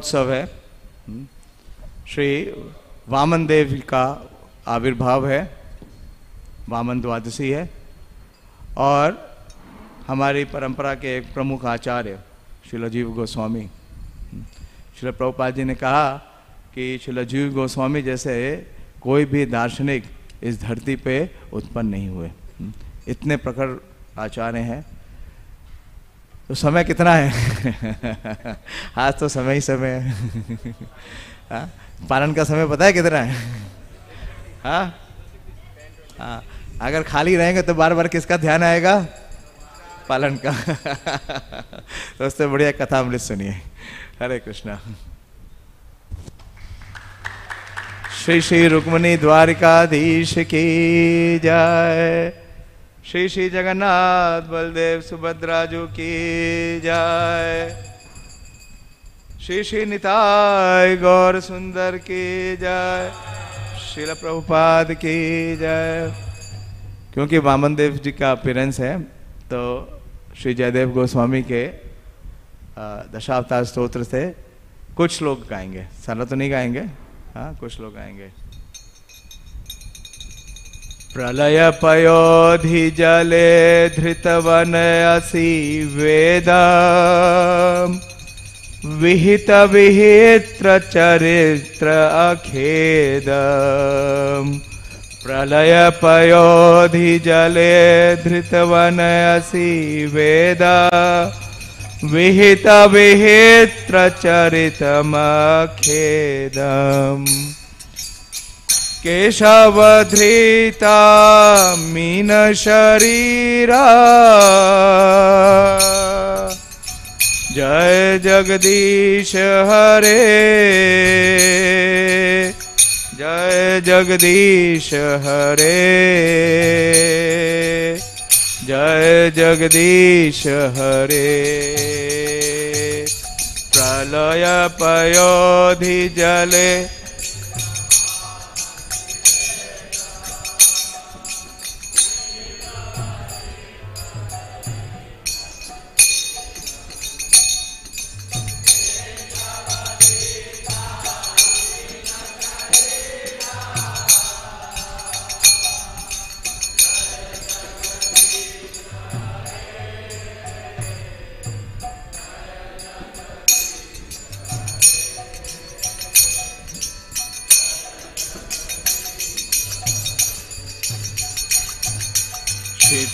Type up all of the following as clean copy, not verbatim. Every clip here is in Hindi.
उत्सव है। श्री वामन देव का आविर्भाव है, वामन द्वादशी है। और हमारी परंपरा के एक प्रमुख आचार्य श्रील जीव गोस्वामी, श्रील प्रभुपाद जी ने कहा कि श्रील जीव गोस्वामी जैसे कोई भी दार्शनिक इस धरती पे उत्पन्न नहीं हुए। इतने प्रखर आचार्य हैं। तो समय कितना है? आज तो समय ही समय है। पालन का समय पता है कितना है? हाँ, अगर खाली रहेंगे तो बार बार किसका ध्यान आएगा? पालन का। तो उससे बढ़िया कथा अमृत सुनिए। हरे कृष्णा। श्री श्री रुक्मणी द्वारिकाधीश की जय। श्री श्री जगन्नाथ बलदेव सुभद्राजू की जय। श्री श्री निताय गौर सुंदर की जय। श्रील प्रभुपाद की जय। क्योंकि वामन देव जी का अपीयरेंस है तो श्री जयदेव गोस्वामी के दशावतार स्तोत्र से कुछ लोग गाएंगे, सारा तो नहीं गाएंगे। हाँ, कुछ लोग गाएंगे। प्रलय पयोधि जले धृतवन असि वेद विहित विहित्र चरित्र अखेद। प्रलय पयोधि जले धृतवन असि वेद विहित विहित्र चरितमखेदम्। केशवधृता मीन शरीरा जय जगदीश हरे। जय जगदीश हरे। जय जगदीश हरे। प्रलय पयोधि जले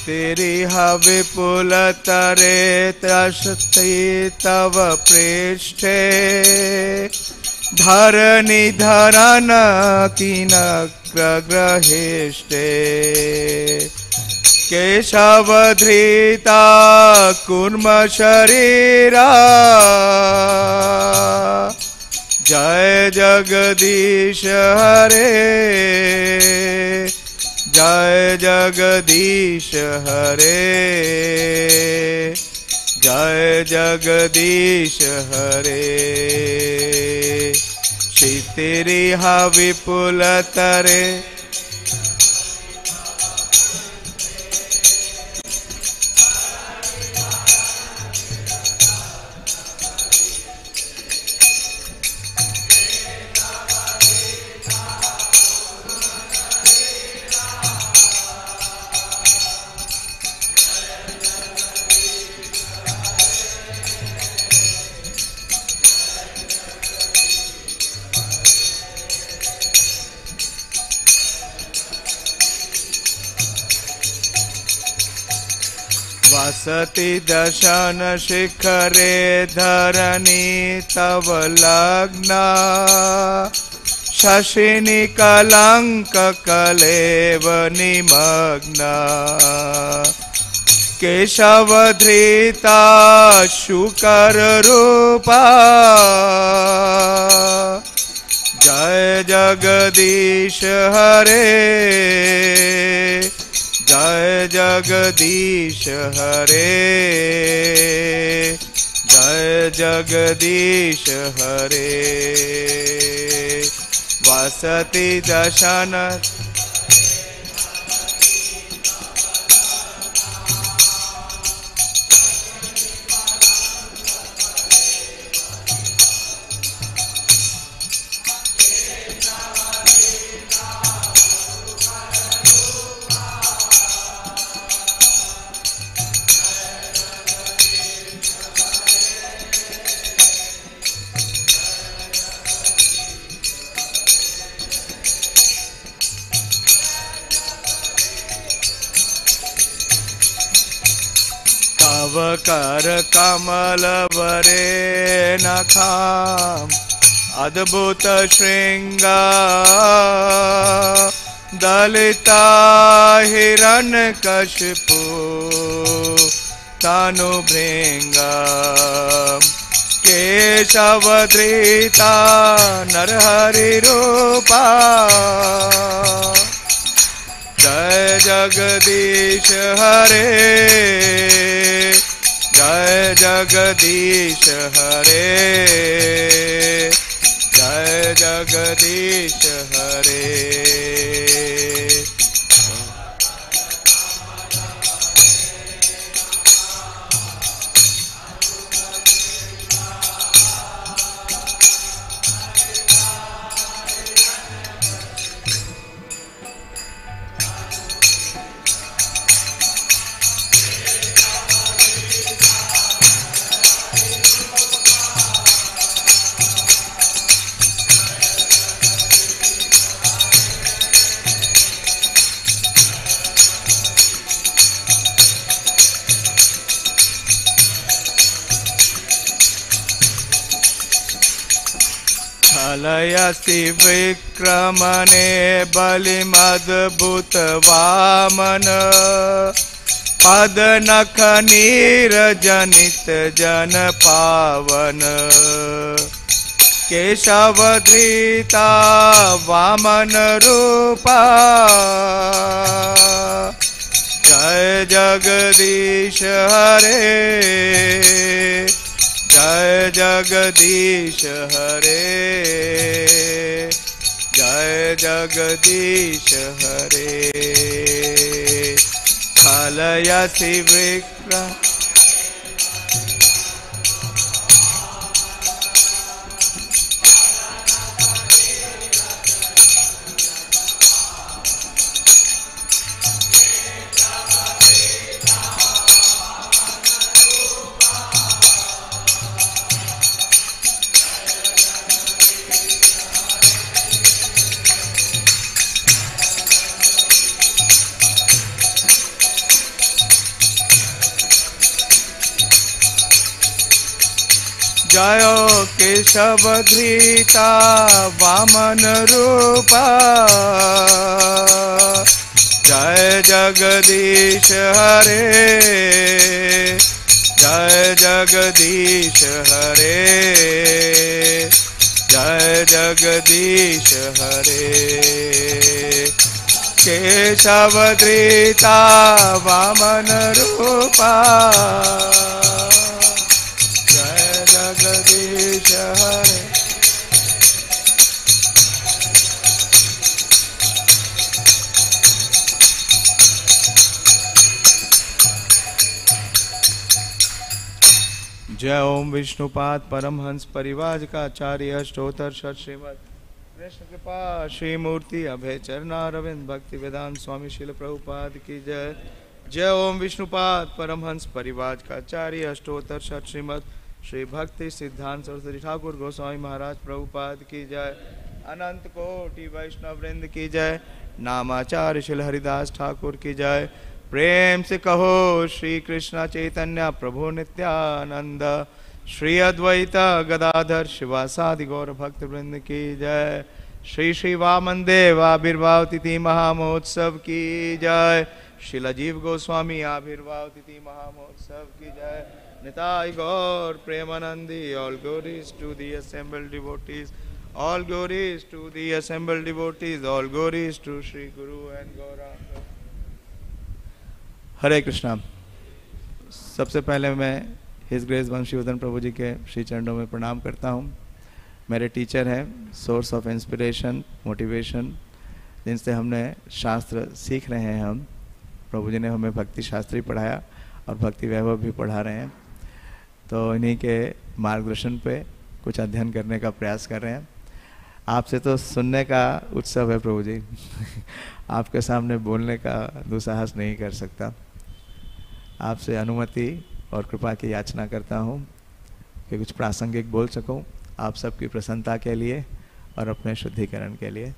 तेरी विपुल तरे त्रस्ति तव पृष्ठे धरणी धरन किनग्र ग्रहेष्टे। केशवधृता कूर्म शरीरा जय जगदीश हरे। जय जगदीश हरे। जय जगदीश हरे। श्री तेरी विपुल तरे वसति दशन शिखरे धरणी तव लग्ना शशिनी कलंक कलेव निमग्ना। केशवधृता शुकर रूपा जय जगदीश हरे। जय जगदीश हरे। जय जगदीश हरे। वसति दशन तव कर कमल वरे नखाम अद्भुत श्रृंग दलिता हिरण्यकशिपु तनु भृंगा केशवधृता नरहरि रूपा जय जगदीश हरे जय जगदीश हरे जय जगदीश हरे लयसि विक्रमणे बलिमद्भुत वामन पद नख नीरजनित जन पावन केशवधृता वामन रूपा जय जगदीश हरे जय जगदीश हरे जय जगदीश हरे कलयसि विक्रम जयो केशवधृता वामन रूपा जय जगदीश हरे जय जगदीश हरे जय जगदीश हरे केशवधृता वामन रूपा जगदीश हरे जय ओम विष्णुपाद परमहंस परिवार का आचार्य अष्टोत्तर षट श्रीमद कृष्ण कृपा श्री मूर्ति अभय चरणारविंद भक्ति वेदांत स्वामी शिल प्रभुपाद की जय। जय ओम विष्णुपाद परमहंस परिवार का आचार्य अष्टोत्तर षट श्रीमद श्री भक्ति सिद्धांत सरस्वती ठाकुर गोस्वामी महाराज प्रभुपाद की जय। अनंत कोटि वैष्णव वृंद की जय। नामाचार्य श्री हरिदास ठाकुर की जय। प्रेम से कहो श्री कृष्ण चैतन्य प्रभु नित्यानंद श्री अद्वैत गदाधर शिवासादि गौर भक्त वृंद की जय। श्री श्री वामन देव आविर्भाव तिथि महामहोत्सव की जय। श्री अजीव गोस्वामी आविर्भाव तिथि महामहोत्सव की जय। निताय गौर Premanandi all glories to the assembled devotees, all glories to the assembled devotees, all glories to Shri Guru and Gauranga। हरे कृष्णा। सबसे पहले मैं हिज ग्रेस वंशीवर्धन प्रभु जी के श्री चरणों में प्रणाम करता हूँ। मेरे टीचर हैं, सोर्स ऑफ इंस्पिरेशन मोटिवेशन, जिनसे हमने शास्त्र सीख रहे हैं। हम प्रभु जी ने हमें भक्ति शास्त्री पढ़ाया और भक्ति वैभव भी पढ़ा रहे हैं, तो इन्हीं के मार्गदर्शन पे कुछ अध्ययन करने का प्रयास कर रहे हैं। आपसे तो सुनने का उत्सव है प्रभु जी आपके सामने बोलने का दुस्साहस नहीं कर सकता। आपसे अनुमति और कृपा की याचना करता हूँ कि कुछ प्रासंगिक बोल सकूँ आप सबकी प्रसन्नता के लिए और अपने शुद्धिकरण के लिए।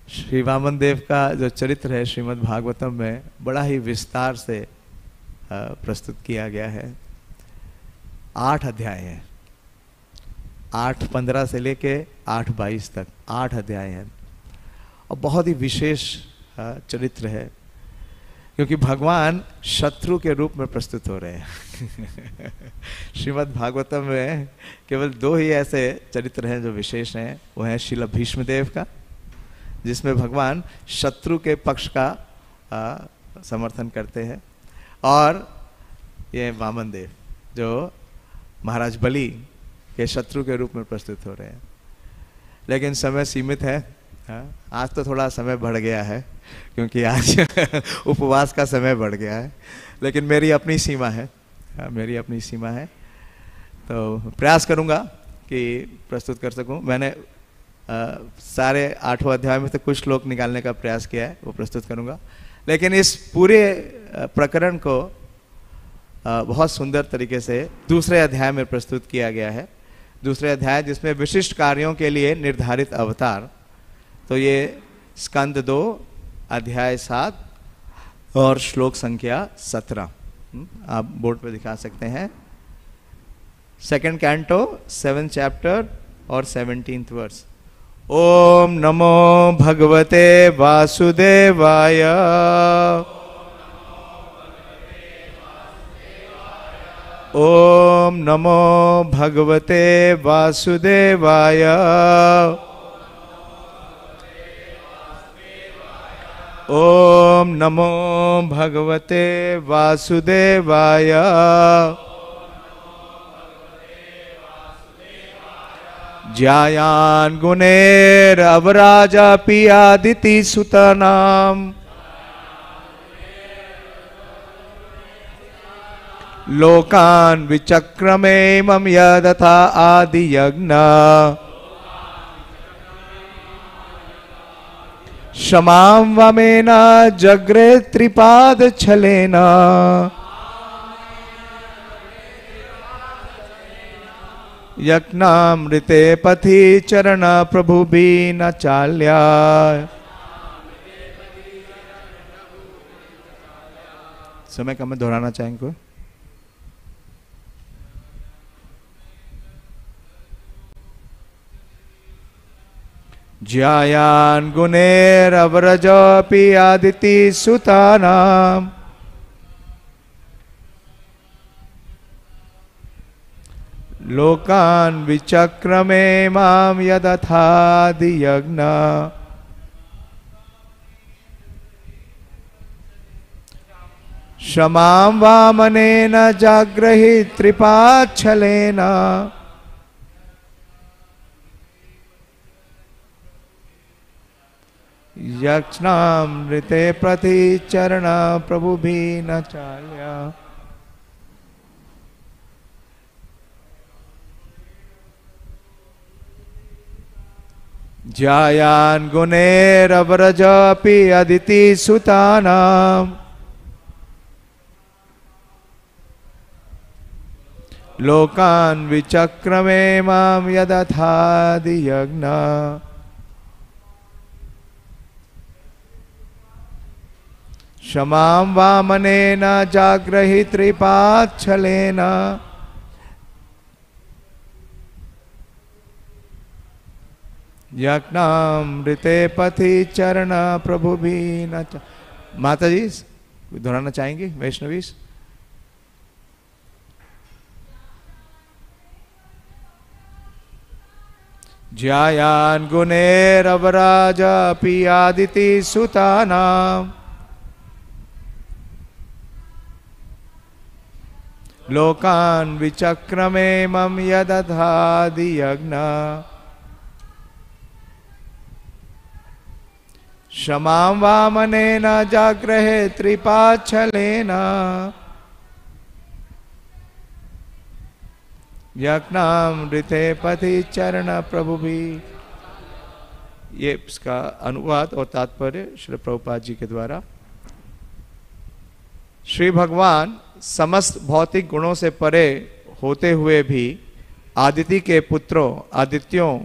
श्री वामन देव का जो चरित्र है श्रीमद् भागवतम में बड़ा ही विस्तार से प्रस्तुत किया गया है। 8 अध्याय हैं, 8:15 से लेके 8:22 तक 8 अध्याय हैं, और बहुत ही विशेष चरित्र है, क्योंकि भगवान शत्रु के रूप में प्रस्तुत हो रहे हैं। श्रीमद् भागवतम में केवल 2 ही ऐसे चरित्र हैं जो विशेष हैं। वो है श्रील भीष्मदेव का, जिसमें भगवान शत्रु के पक्ष का समर्थन करते हैं, और ये वामन देव जो महाराज बलि के शत्रु के रूप में प्रस्तुत हो रहे हैं। लेकिन समय सीमित है। आज तो थोड़ा समय बढ़ गया है, क्योंकि आज उपवास का समय बढ़ गया है, लेकिन मेरी अपनी सीमा है, मेरी अपनी सीमा है। तो प्रयास करूंगा कि प्रस्तुत कर सकूं। मैंने सारे 8वें अध्याय में से कुछ श्लोक निकालने का प्रयास किया है, वो प्रस्तुत करूंगा। लेकिन इस पूरे प्रकरण को बहुत सुंदर तरीके से दूसरे अध्याय में प्रस्तुत किया गया है। दूसरे अध्याय जिसमें विशिष्ट कार्यों के लिए निर्धारित अवतार, तो ये स्कंद 2 अध्याय 7 और श्लोक संख्या 17 आप बोर्ड पे दिखा सकते हैं। 2nd कैंटो 7th चैप्टर और 17th वर्स। ओम नमो भगवते वासुदेवाय। ओम नमो भगवते वासुदेवाय। ओम नमो भगवते वासुदेवाय। ज्यायान गुणेर अवराजा पियादिति सुतनाम। लोकान विचक्रमे मम यदथा आदि यज्ञ। क्षमां वमेन जग्रे त्रिपाद छलेन। यज्ञामृते पथि चरण प्रभु भी न चाल्या। समय का मैं दोहराना चाहेंगे। ज्यायान गुणेर अवरजपि आदिति सुतानाम। लोकान विचक्रमे माम यदथादि यज्ञ। क्षमां वामनेन जाग्रहि त्रिपाच्छलेन। यज्ञामृते प्रति चरण प्रभु भी न चाल्या। ज्यायान गुणेर अवरजपि अदिति सुतानाम। लोकान विचक्रमे माम यदथादि यज्ञ। क्षमां वामनेन जाग्रहि त्रिपाच्छलेन। यज्ञामृते पथि चरण प्रभु भी न। माता जी दोहराना चाहेंगी वैष्णवी? ज्यायान गुणेर अवराजा पियादिति सुतानाम। लोकान विचक्रमे मम यदथादि यज्ञ। क्षमां वामनेन जाग्रहे त्रिपाच्छलेन। यज्ञामृते पथि चरण प्रभु भी। ये इसका अनुवाद और तात्पर्य श्री प्रभुपाद जी के द्वारा। श्री भगवान समस्त भौतिक गुणों से परे होते हुए भी आदिति के पुत्रों आदित्यों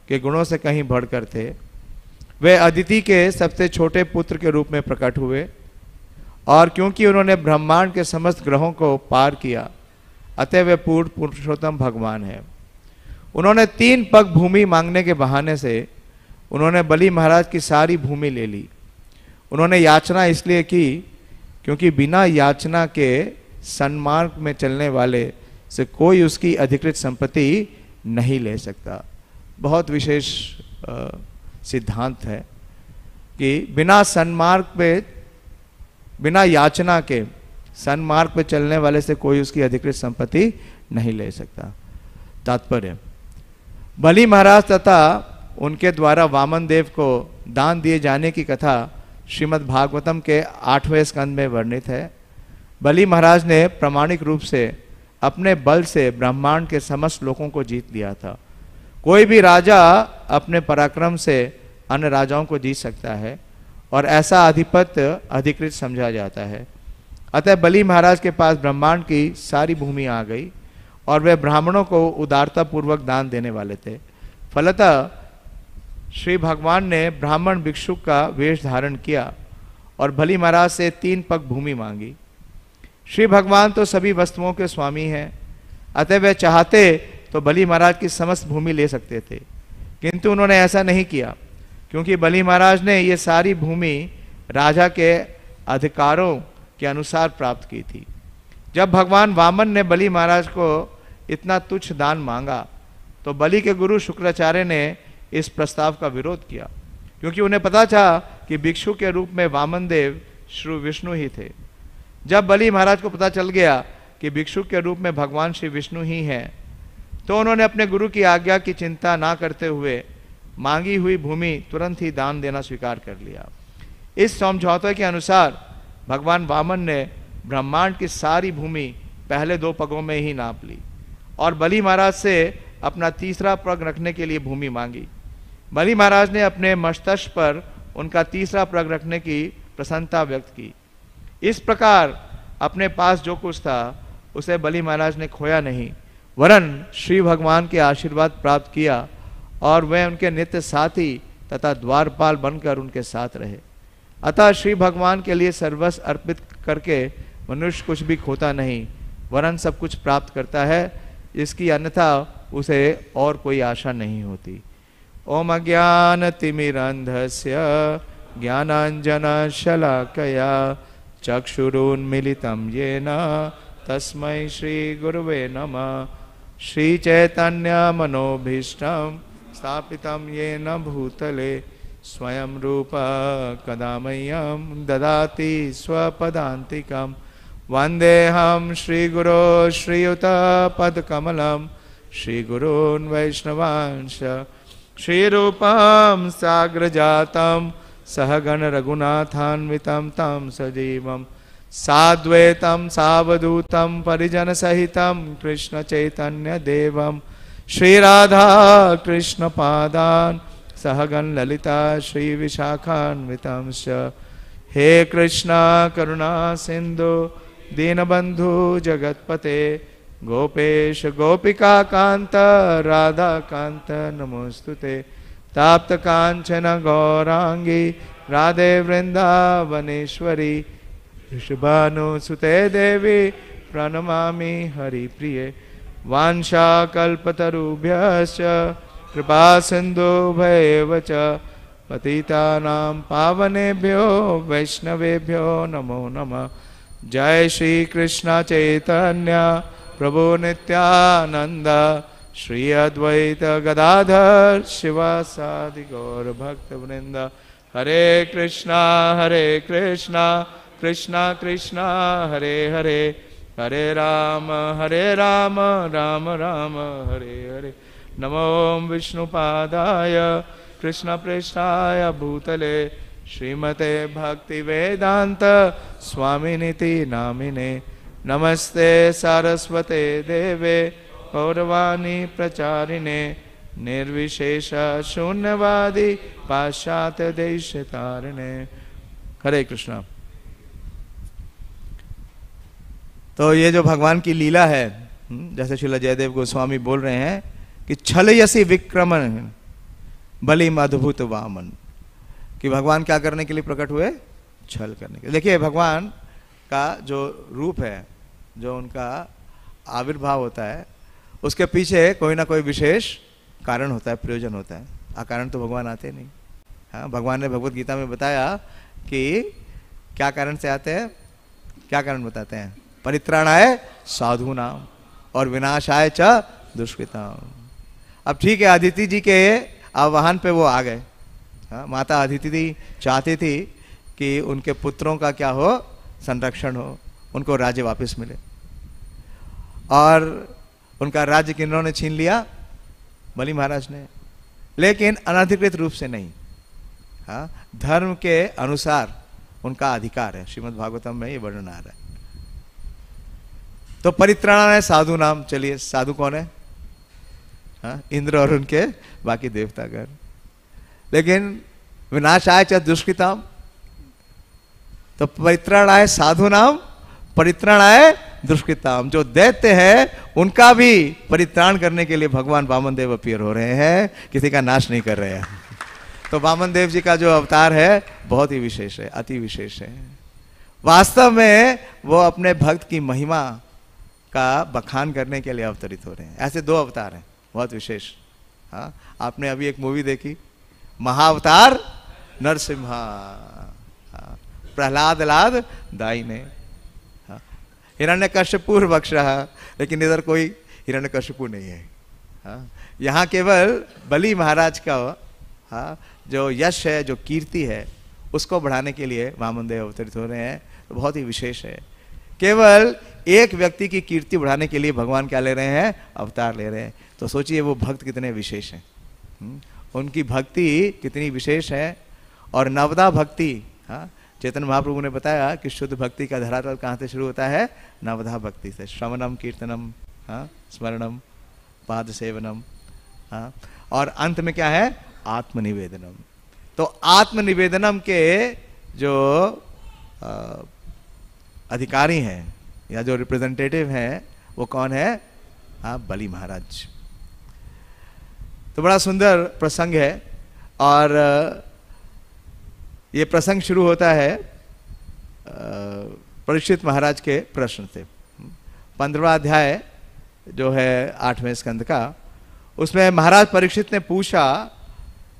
के गुणों से कहीं बढ़कर थे। वे अदिति के सबसे छोटे पुत्र के रूप में प्रकट हुए और क्योंकि उन्होंने ब्रह्मांड के समस्त ग्रहों को पार किया, अतः वे पूर्ण पुरुषोत्तम भगवान है। उन्होंने 3 पग भूमि मांगने के बहाने से उन्होंने बलि महाराज की सारी भूमि ले ली। उन्होंने याचना इसलिए की क्योंकि बिना याचना के सन्मार्ग में चलने वाले से कोई उसकी अधिकृत संपत्ति नहीं ले सकता। बहुत विशेष सिद्धांत है कि बिना सन्मार्ग पे, बिना याचना के सन्मार्ग पे चलने वाले से कोई उसकी अधिकृत संपत्ति नहीं ले सकता। तात्पर्य, बलि महाराज तथा उनके द्वारा वामन देव को दान दिए जाने की कथा श्रीमद् भागवतम के 8वें स्कंद में वर्णित है। बलि महाराज ने प्रामाणिक रूप से अपने बल से ब्रह्मांड के समस्त लोगों को जीत लिया था। कोई भी राजा अपने पराक्रम से अन्य राजाओं को जीत सकता है और ऐसा आधिपत्य अधिकृत समझा जाता है। अतः बलि महाराज के पास ब्रह्मांड की सारी भूमि आ गई और वे ब्राह्मणों को उदारता पूर्वक दान देने वाले थे। फलतः श्री भगवान ने ब्राह्मण भिक्षुक का वेश धारण किया और बलि महाराज से 3 पग भूमि मांगी। श्री भगवान तो सभी वस्तुओं के स्वामी हैं, अतः वे चाहते तो बलि महाराज की समस्त भूमि ले सकते थे, किंतु उन्होंने ऐसा नहीं किया क्योंकि बलि महाराज ने ये सारी भूमि राजा के अधिकारों के अनुसार प्राप्त की थी। जब भगवान वामन ने बलि महाराज को इतना तुच्छ दान मांगा तो बलि के गुरु शुक्राचार्य ने इस प्रस्ताव का विरोध किया, क्योंकि उन्हें पता था कि भिक्षु के रूप में वामन देव श्री विष्णु ही थे। जब बलि महाराज को पता चल गया कि भिक्षु के रूप में भगवान श्री विष्णु ही हैं, तो उन्होंने अपने गुरु की आज्ञा की चिंता ना करते हुए मांगी हुई भूमि तुरंत ही दान देना स्वीकार कर लिया। इस समझौते के अनुसार भगवान वामन ने ब्रह्मांड की सारी भूमि पहले 2 पगों में ही नाप ली और बलि महाराज से अपना 3रा पग रखने के लिए भूमि मांगी। बलि महाराज ने अपने मस्तक पर उनका 3रा पग रखने की प्रसन्नता व्यक्त की। इस प्रकार अपने पास जो कुछ था उसे बलि महाराज ने खोया नहीं, वरन श्री भगवान के आशीर्वाद प्राप्त किया और वे उनके नित्य साथी तथा द्वारपाल बनकर उनके साथ रहे। अतः श्री भगवान के लिए सर्वस्व अर्पित करके मनुष्य कुछ भी खोता नहीं, वरन सब कुछ प्राप्त करता है, इसकी अन्यथा उसे और कोई आशा नहीं होती। ओम अज्ञान तिमिरंधस्य ज्ञानांजन शलाकया चक्षुरुन्मीलितं येन तस्मै श्री गुरुवे नमः। श्री चैतन्य मनोभीष्टं स्थापितं येन भूतले स्वयं रूप कदा मह्यं ददाति स्वपदान्तिकं। वन्देऽहं श्रीगुरो श्रीयुतपदकमलं श्रीगुरून् वैष्णवांश श्रीरूपं साग्रजातं सहगण रघुनाथान्वितं तं सजीवं साद्वैतं सावधूतं परिजन सहितं कृष्ण चैतन्य देवं श्रीराधा कृष्ण पादान् सहगण ललिता श्री विशाखान्वितं च। हे कृष्णा करुणा सिंधु दीनबंधु जगतपते गोपेश गोपिका कांत राधा कांत नमोस्तुते। ताप्त कांचन गौरांगी राधे वृंदावनेश्वरी ऋषभानुसुते देवी प्रणमामि हरिप्रिये। वाञ्छाकल्पतरुभ्यश्च कृपा सिन्धुभ्येव च पतितानां पावनेभ्यो वैष्णवेभ्यो नमो नमः। जय श्री कृष्ण चैतन्य प्रभु नित्यानंद श्री अद्वैत गदाधर शिवासादि गौर भक्त वृंद। हरे कृष्णा कृष्णा कृष्णा हरे हरे, हरे राम राम राम हरे हरे। नमो विष्णुपादाय कृष्ण पृष्ठाय भूतले श्रीमते भक्ति वेदांत स्वामिनिति नामिने। नमस्ते सारस्वते देवे गौरवाणी प्रचारिणे निर्विशेष शून्यवादी पाश्चात्य देश तारिणे। हरे कृष्णा। तो ये जो भगवान की लीला है, जैसे श्रील जयदेव गोस्वामी बोल रहे हैं कि छलयसी विक्रमण बलिम अद्भुत वामन, कि भगवान क्या करने के लिए प्रकट हुए? छल करने के लिए। देखिए भगवान का जो रूप है, जो उनका आविर्भाव होता है, उसके पीछे कोई ना कोई विशेष कारण होता है, प्रयोजन होता है। अकारण तो भगवान आते नहीं। हाँ, भगवान ने भगवत गीता में बताया कि क्या कारण से आते हैं, क्या कारण बताते हैं? परित्राणाय साधु नाम और विनाशाय च दुष्कृताम। अब ठीक है, अदिति जी के आह्वान पे वो आ गए। हाँ, माता अदिति जी चाहती थी कि उनके पुत्रों का क्या हो, संरक्षण हो, उनको राज्य वापस मिले। और उनका राज्य किन्होंने छीन लिया? बलि महाराज ने, लेकिन अनधिकृत रूप से नहीं। हाँ, धर्म के अनुसार उनका अधिकार है। श्रीमद् भागवतम में ये वर्णन आ रहा है। तो परित्राणाय साधु नाम। चलिए, साधु कौन है? हाँ, इंद्र और उनके बाकी देवतागण। लेकिन विनाशाय च दुष्कृताम, तो परित्राणाय साधु नाम, परित्राणाय दुष्कृताम। जो दैत्य है उनका भी परित्राण करने के लिए भगवान वामन देव अपीयर हो रहे हैं, किसी का नाश नहीं कर रहे हैं। तो वामन देव जी का जो अवतार है बहुत ही विशेष है, अति विशेष है। वास्तव में वो अपने भक्त की महिमा का बखान करने के लिए अवतरित हो रहे हैं। ऐसे 2 अवतार हैं बहुत विशेष। हाँ, आपने अभी एक मूवी देखी, महाअवतार नरसिम्हा। प्रहलाद लाद दाहिने। हाँ, हिरण्यकश्यपु बख्श रहा, लेकिन इधर कोई हिरण्यकश्यपु नहीं है। हाँ, यहाँ केवल बलि महाराज का हाँ जो यश है, जो कीर्ति है, उसको बढ़ाने के लिए वामन देव अवतरित हो रहे हैं। तो बहुत ही विशेष है। केवल एक व्यक्ति की कीर्ति बढ़ाने के लिए भगवान क्या ले रहे हैं? अवतार ले रहे हैं। तो सोचिए वो भक्त कितने विशेष हैं, उनकी भक्ति कितनी विशेष है। और नवदा भक्ति, हाँ, चैतन्य महाप्रभु ने बताया कि शुद्ध भक्ति का धरातल कहाँ से शुरू होता है? नवधा भक्ति से। श्रवणम कीर्तनम, हाँ, स्मरणम, पाद सेवनम, हाँ, और अंत में क्या है? आत्मनिवेदनम। तो आत्मनिवेदनम के जो अधिकारी हैं या जो रिप्रेजेंटेटिव हैं वो कौन है? हाँ, बलि महाराज। तो बड़ा सुंदर प्रसंग है। और ये प्रसंग शुरू होता है परीक्षित महाराज के प्रश्न से। 15वां अध्याय जो है 8वें स्कंद का, उसमें महाराज परीक्षित ने पूछा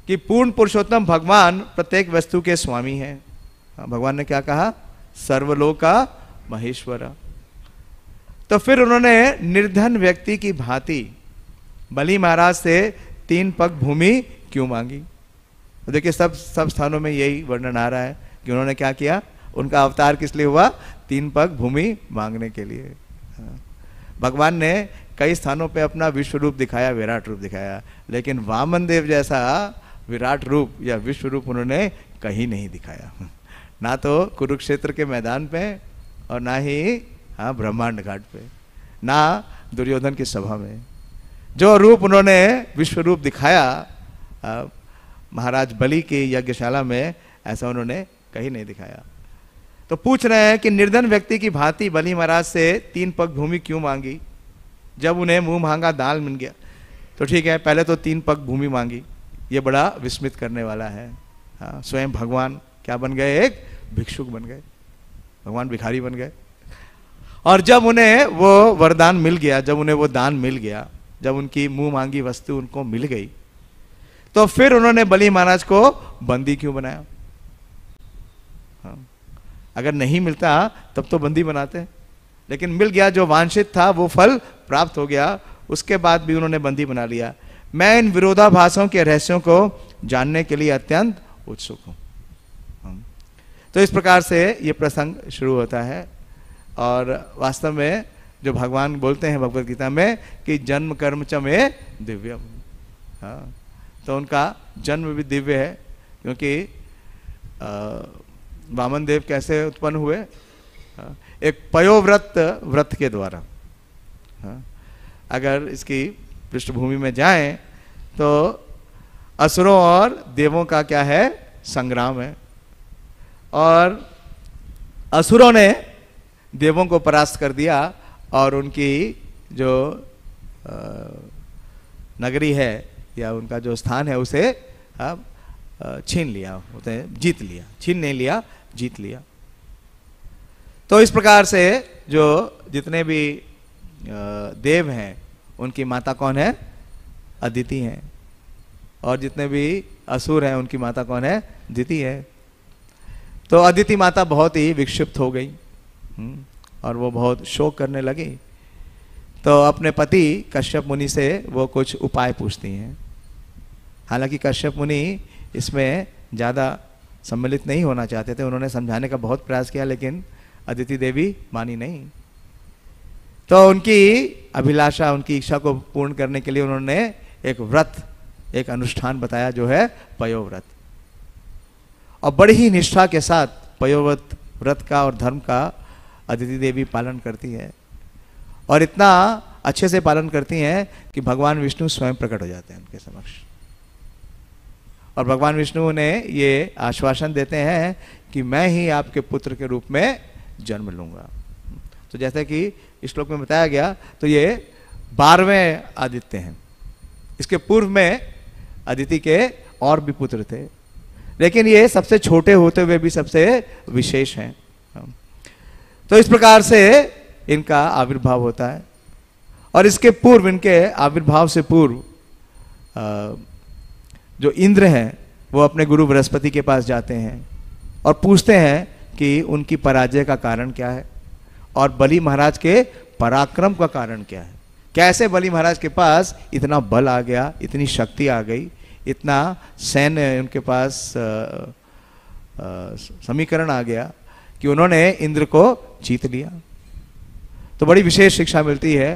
कि पूर्ण पुरुषोत्तम भगवान प्रत्येक वस्तु के स्वामी हैं। भगवान ने क्या कहा? सर्वलोका महेश्वर। तो फिर उन्होंने निर्धन व्यक्ति की भांति बलि महाराज से 3 पग भूमि क्यों मांगी? तो देखिए सब स्थानों में यही वर्णन आ रहा है कि उन्होंने क्या किया। उनका अवतार किस लिए हुआ? 3 पग भूमि मांगने के लिए। भगवान ने कई स्थानों पे अपना विश्व रूप दिखाया, विराट रूप दिखाया, लेकिन वामन देव जैसा विराट रूप या विश्व रूप उन्होंने कहीं नहीं दिखाया। ना तो कुरुक्षेत्र के मैदान पे और ना ही ब्रह्मांड घाट पे, ना दुर्योधन की सभा में। जो रूप उन्होंने विश्व रूप दिखाया महाराज बलि की यज्ञशाला में, ऐसा उन्होंने कहीं नहीं दिखाया। तो पूछ रहे हैं कि निर्धन व्यक्ति की भांति बलि महाराज से 3 पग भूमि क्यों मांगी जब उन्हें मुंह मांगा दाल मिल गया। तो ठीक है, पहले तो 3 पग भूमि मांगी, ये बड़ा विस्मित करने वाला है। हाँ, स्वयं भगवान क्या बन गए? एक भिक्षुक बन गए, भगवान भिखारी बन गए। और जब उन्हें वो वरदान मिल गया, जब उन्हें वो दान मिल गया, जब उनकी मुंह मांगी वस्तु उनको मिल गई, तो फिर उन्होंने बलि महाराज को बंदी क्यों बनाया? हाँ, अगर नहीं मिलता तब तो बंदी बनाते, लेकिन मिल गया, जो वांछित था वो फल प्राप्त हो गया, उसके बाद भी उन्होंने बंदी बना लिया। मैं इन विरोधाभासों के रहस्यों को जानने के लिए अत्यंत उत्सुक हूं। तो इस प्रकार से ये प्रसंग शुरू होता है। और वास्तव में जो भगवान बोलते हैं भगवद गीता में कि जन्म कर्म च में दिव्यम। हाँ, तो उनका जन्म भी दिव्य है, क्योंकि वामन देव कैसे उत्पन्न हुए? एक पयोव्रत व्रत के द्वारा। हाँ, अगर इसकी पृष्ठभूमि में जाएं तो असुरों और देवों का क्या है? संग्राम है। और असुरों ने देवों को परास्त कर दिया और उनकी जो नगरी है या उनका जो स्थान है उसे छीन लिया, उसे जीत लिया। छीन नहीं लिया, जीत लिया। तो इस प्रकार से जो जितने भी देव हैं उनकी माता कौन है? अदिति हैं। और जितने भी असुर हैं उनकी माता कौन है? दिति है। तो अदिति माता बहुत ही विक्षिप्त हो गई और वो बहुत शोक करने लगी। तो अपने पति कश्यप मुनि से वो कुछ उपाय पूछती हैं। हालांकि कश्यप मुनि इसमें ज़्यादा सम्मिलित नहीं होना चाहते थे, उन्होंने समझाने का बहुत प्रयास किया, लेकिन अदिति देवी मानी नहीं। तो उनकी अभिलाषा, उनकी इच्छा को पूर्ण करने के लिए उन्होंने एक व्रत, एक अनुष्ठान बताया जो है पयोव्रत। और बड़ी ही निष्ठा के साथ पयोव्रत व्रत का और धर्म का अदिति देवी पालन करती है। और इतना अच्छे से पालन करती हैं कि भगवान विष्णु स्वयं प्रकट हो जाते हैं उनके समक्ष। और भगवान विष्णु ने ये आश्वासन देते हैं कि मैं ही आपके पुत्र के रूप में जन्म लूंगा। तो जैसे कि इस श्लोक में बताया गया, तो ये 12वें आदित्य हैं। इसके पूर्व में अदिति के और भी पुत्र थे, लेकिन ये सबसे छोटे होते हुए भी सबसे विशेष हैं। तो इस प्रकार से इनका आविर्भाव होता है। और इसके पूर्व, इनके आविर्भाव से पूर्व जो इंद्र हैं वो अपने गुरु बृहस्पति के पास जाते हैं और पूछते हैं कि उनकी पराजय का कारण क्या है और बलि महाराज के पराक्रम का कारण क्या है। कैसे बलि महाराज के पास इतना बल आ गया, इतनी शक्ति आ गई, इतना सैन्य उनके पास समीकरण आ गया कि उन्होंने इंद्र को जीत लिया। तो बड़ी विशेष शिक्षा मिलती है।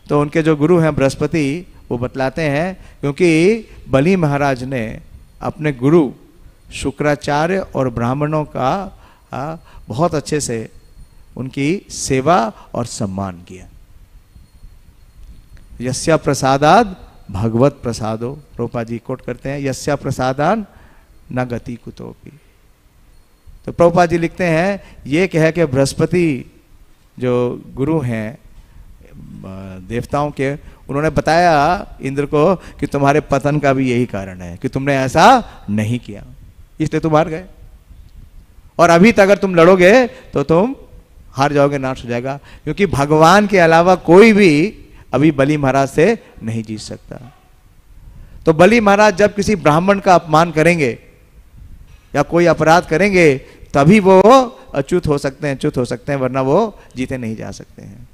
तो उनके जो गुरु हैं बृहस्पति, वो बतलाते हैं क्योंकि बलि महाराज ने अपने गुरु शुक्राचार्य और ब्राह्मणों का बहुत अच्छे से उनकी सेवा और सम्मान किया। यस्या प्रसादाद भगवत प्रसादो, प्रभुपाद जी कोट करते हैं, यस्या प्रसादान न गति कुतोपि। तो प्रभुपाद जी लिखते हैं, ये कह के बृहस्पति जो गुरु हैं देवताओं के, उन्होंने बताया इंद्र को कि तुम्हारे पतन का भी यही कारण है कि तुमने ऐसा नहीं किया, इसलिए तुम हार गए। और अभी तक अगर तुम लड़ोगे तो तुम हार जाओगे, नाश हो जाएगा, क्योंकि भगवान के अलावा कोई भी अभी बलि महाराज से नहीं जीत सकता। तो बलि महाराज जब किसी ब्राह्मण का अपमान करेंगे या कोई अपराध करेंगे तभी वो अच्युत हो सकते हैं, च्युत हो सकते हैं, वरना वो जीते नहीं जा सकते हैं।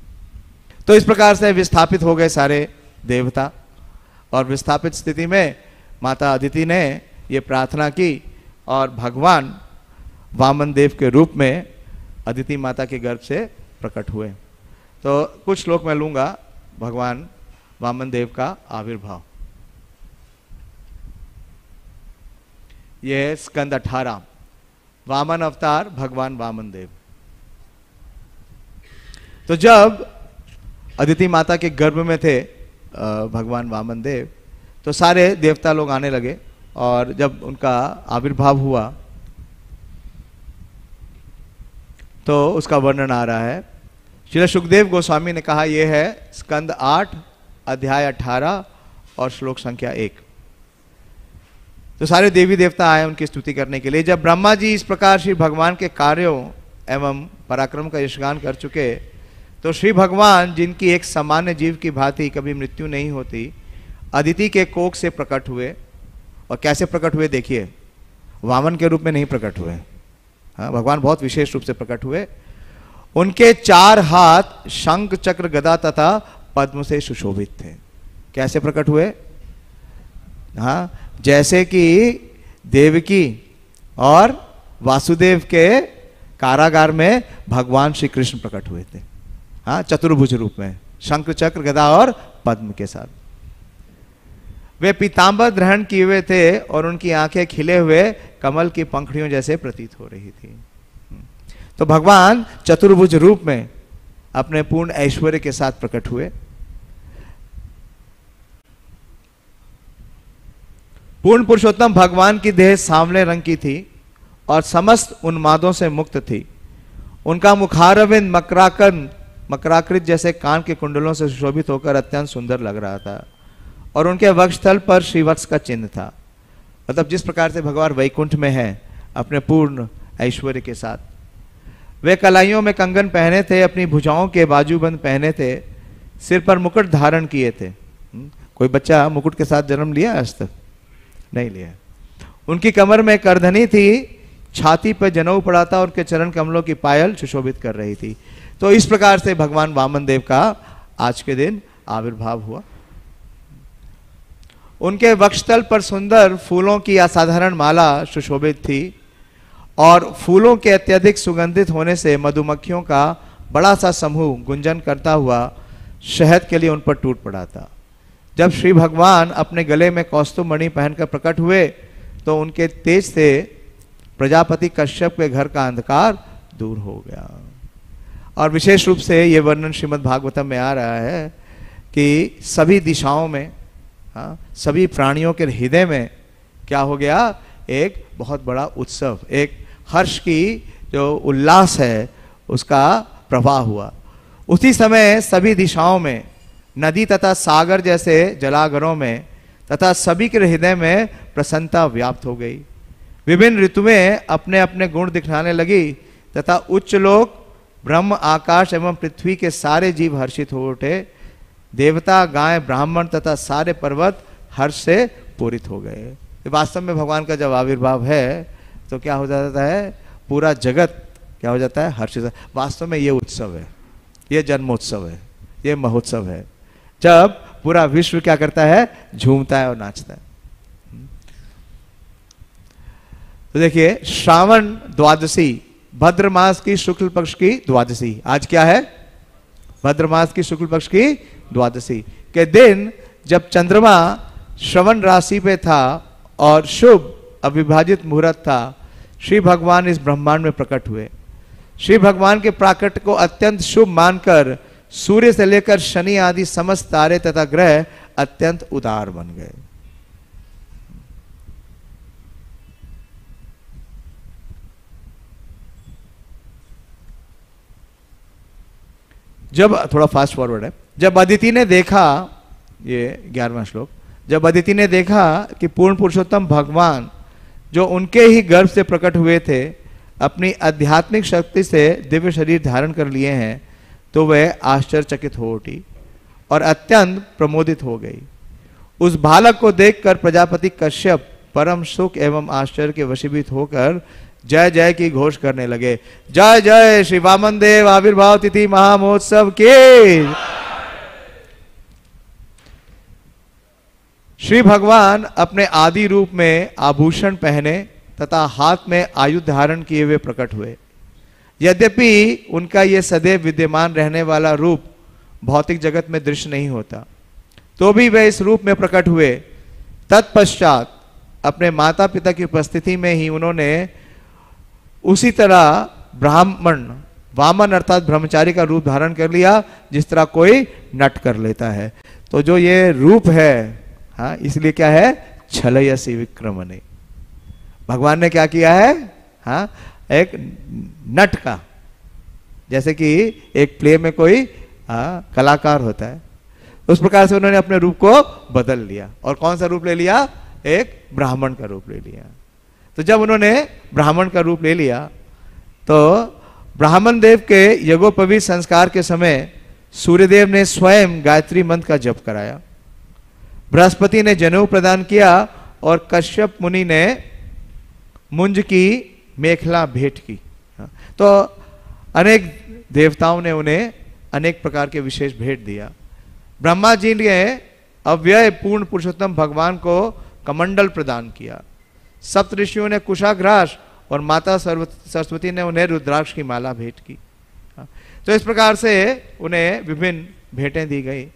तो इस प्रकार से विस्थापित हो गए सारे देवता। और विस्थापित स्थिति में माता अदिति ने ये प्रार्थना की और भगवान वामन देव के रूप में अदिति माता के गर्भ से प्रकट हुए। तो कुछ श्लोक मैं लूंगा भगवान वामन देव का आविर्भाव। यह स्कंद 18, वामन अवतार भगवान वामन देव। तो जब अदिति माता के गर्भ में थे भगवान वामन देव, तो सारे देवता लोग आने लगे। और जब उनका आविर्भाव हुआ तो उसका वर्णन आ रहा है। श्री सुखदेव गोस्वामी ने कहा, यह है स्कंद 8 अध्याय 18 और श्लोक संख्या 1। तो सारे देवी देवता आए उनकी स्तुति करने के लिए। जब ब्रह्मा जी इस प्रकार श्री भगवान के कार्यों एवं पराक्रम का यशगान कर चुके, तो श्री भगवान, जिनकी एक सामान्य जीव की भांति कभी मृत्यु नहीं होती, अदिति के कोख से प्रकट हुए। और कैसे प्रकट हुए देखिए, वामन के रूप में नहीं प्रकट हुए। हाँ, भगवान बहुत विशेष रूप से प्रकट हुए। उनके 4 हाथ शंख चक्र गदा तथा पद्म से सुशोभित थे। कैसे प्रकट हुए? हाँ, जैसे कि देवकी और वासुदेव के कारागार में भगवान श्री कृष्ण प्रकट हुए थे। हाँ, चतुर्भुज रूप में, शंख चक्र गदा और पद्म के साथ। वे पीतांबर ग्रहण किए हुए थे और उनकी आंखें खिले हुए कमल की पंखुड़ियों जैसे प्रतीत हो रही थी। तो भगवान चतुर्भुज रूप में अपने पूर्ण ऐश्वर्य के साथ प्रकट हुए। पूर्ण पुरुषोत्तम भगवान की देह सांवले रंग की थी और समस्त उन्मादों से मुक्त थी। उनका मुखारविंद मकराकृत जैसे कान के कुंडलों से सुशोभित होकर अत्यंत सुंदर लग रहा था। और उनके वक्षस्थल पर श्रीवत्स का चिन्ह था। मतलब जिस प्रकार से भगवान वैकुंठ में है अपने पूर्ण ऐश्वर्य के साथ, वे कलाइयों में कंगन पहने थे, अपनी भुजाओं के बाजूबंद पहने थे, सिर पर मुकुट धारण किए थे। कोई बच्चा मुकुट के साथ जन्म लिया आज तक? नहीं लिया। उनकी कमर में करधनी थी, छाती पर जनेऊ पड़ा था, उनके चरण कमलों की पायल सुशोभित कर रही थी। तो इस प्रकार से भगवान वामन देव का आज के दिन आविर्भाव हुआ। उनके वक्षस्थल पर सुंदर फूलों की असाधारण माला सुशोभित थी और फूलों के अत्यधिक सुगंधित होने से मधुमक्खियों का बड़ा सा समूह गुंजन करता हुआ शहद के लिए उन पर टूट पड़ा था। जब श्री भगवान अपने गले में कौस्तुभ मणि पहनकर प्रकट हुए तो उनके तेज से प्रजापति कश्यप के घर का अंधकार दूर हो गया। और विशेष रूप से ये वर्णन श्रीमद् भागवतम में आ रहा है कि सभी दिशाओं में, सभी प्राणियों के हृदय में क्या हो गया? एक बहुत बड़ा उत्सव, एक हर्ष की जो उल्लास है उसका प्रवाह हुआ। उसी समय सभी दिशाओं में, नदी तथा सागर जैसे जलागरों में तथा सभी के हृदय में प्रसन्नता व्याप्त हो गई। विभिन्न ऋतुएं अपने अपने गुण दिखाने लगी तथा उच्च लोक, ब्रह्म, आकाश एवं पृथ्वी के सारे जीव हर्षित हो उठे। देवता, गाय, ब्राह्मण तथा सारे पर्वत हर्ष से पूरित हो गए। वास्तव में भगवान का जब आविर्भाव है तो क्या हो जाता है? पूरा जगत क्या हो जाता है? हर्षित। वास्तव में ये उत्सव है, ये जन्मोत्सव है, ये महोत्सव है, जब पूरा विश्व क्या करता है? झूमता है और नाचता है। तो देखिए, श्रावण द्वादशी, भद्र मास की शुक्ल पक्ष की द्वादशी, आज क्या है? भद्र मास की शुक्ल पक्ष की द्वादशी के दिन जब चंद्रमा श्रवण राशि पे था और शुभ अविभाजित मुहूर्त था, श्री भगवान इस ब्रह्मांड में प्रकट हुए। श्री भगवान के प्राकट को अत्यंत शुभ मानकर सूर्य से लेकर शनि आदि समस्त तारे तथा ग्रह अत्यंत उदार बन गए। जब, थोड़ा फास्ट फॉरवर्ड है, जब अदिति ने देखा, ये 11वां श्लोक, जब अदिति ने देखा कि पूर्ण पुरुषोत्तम भगवान जो उनके ही गर्भ से प्रकट हुए थे अपनी आध्यात्मिक शक्ति से दिव्य शरीर धारण कर लिए हैं, तो वह आश्चर्यचकित हो उठी और अत्यंत प्रमोदित हो गई। उस बालक को देखकर प्रजापति कश्यप परम सुख एवं आश्चर्य के वशीभूत होकर जय जय की घोष करने लगे। जय जय श्री वामन देव आविर्भाव तिथि महामहोत्सव के। श्री भगवान अपने आदि रूप में आभूषण पहने तथा हाथ में आयुध धारण किए हुए प्रकट हुए। यद्यपि उनका यह सदैव विद्यमान रहने वाला रूप भौतिक जगत में दृश्य नहीं होता, तो भी वे इस रूप में प्रकट हुए। तत्पश्चात अपने माता पिता की उपस्थिति में ही उन्होंने उसी तरह ब्राह्मण, वामन अर्थात ब्रह्मचारी का रूप धारण कर लिया, जिस तरह कोई नट कर लेता है। तो जो ये रूप है, हाँ, इसलिए क्या है? छलयसी विक्रमणे। भगवान ने क्या किया है? हाँ, एक नट का, जैसे कि एक प्ले में कोई कलाकार होता है, उस प्रकार से उन्होंने अपने रूप को बदल लिया। और कौन सा रूप ले लिया? एक ब्राह्मण का रूप ले लिया। तो जब उन्होंने ब्राह्मण का रूप ले लिया तो ब्राह्मण देव के यज्ञोपवीत संस्कार के समय सूर्यदेव ने स्वयं गायत्री मंत्र का जप कराया, बृहस्पति ने जनेऊ प्रदान किया और कश्यप मुनि ने मुंज की मेखला भेंट की। तो अनेक देवताओं ने उन्हें अनेक प्रकार के विशेष भेंट दिया। ब्रह्मा जी ने अव्यय पूर्ण पुरुषोत्तम भगवान को कमंडल प्रदान किया। सप्त ऋषियों ने कुशाग्रास और माता सरस्वती ने उन्हें रुद्राक्ष की माला भेंट की। तो इस प्रकार से उन्हें विभिन्न भेंटें दी गई।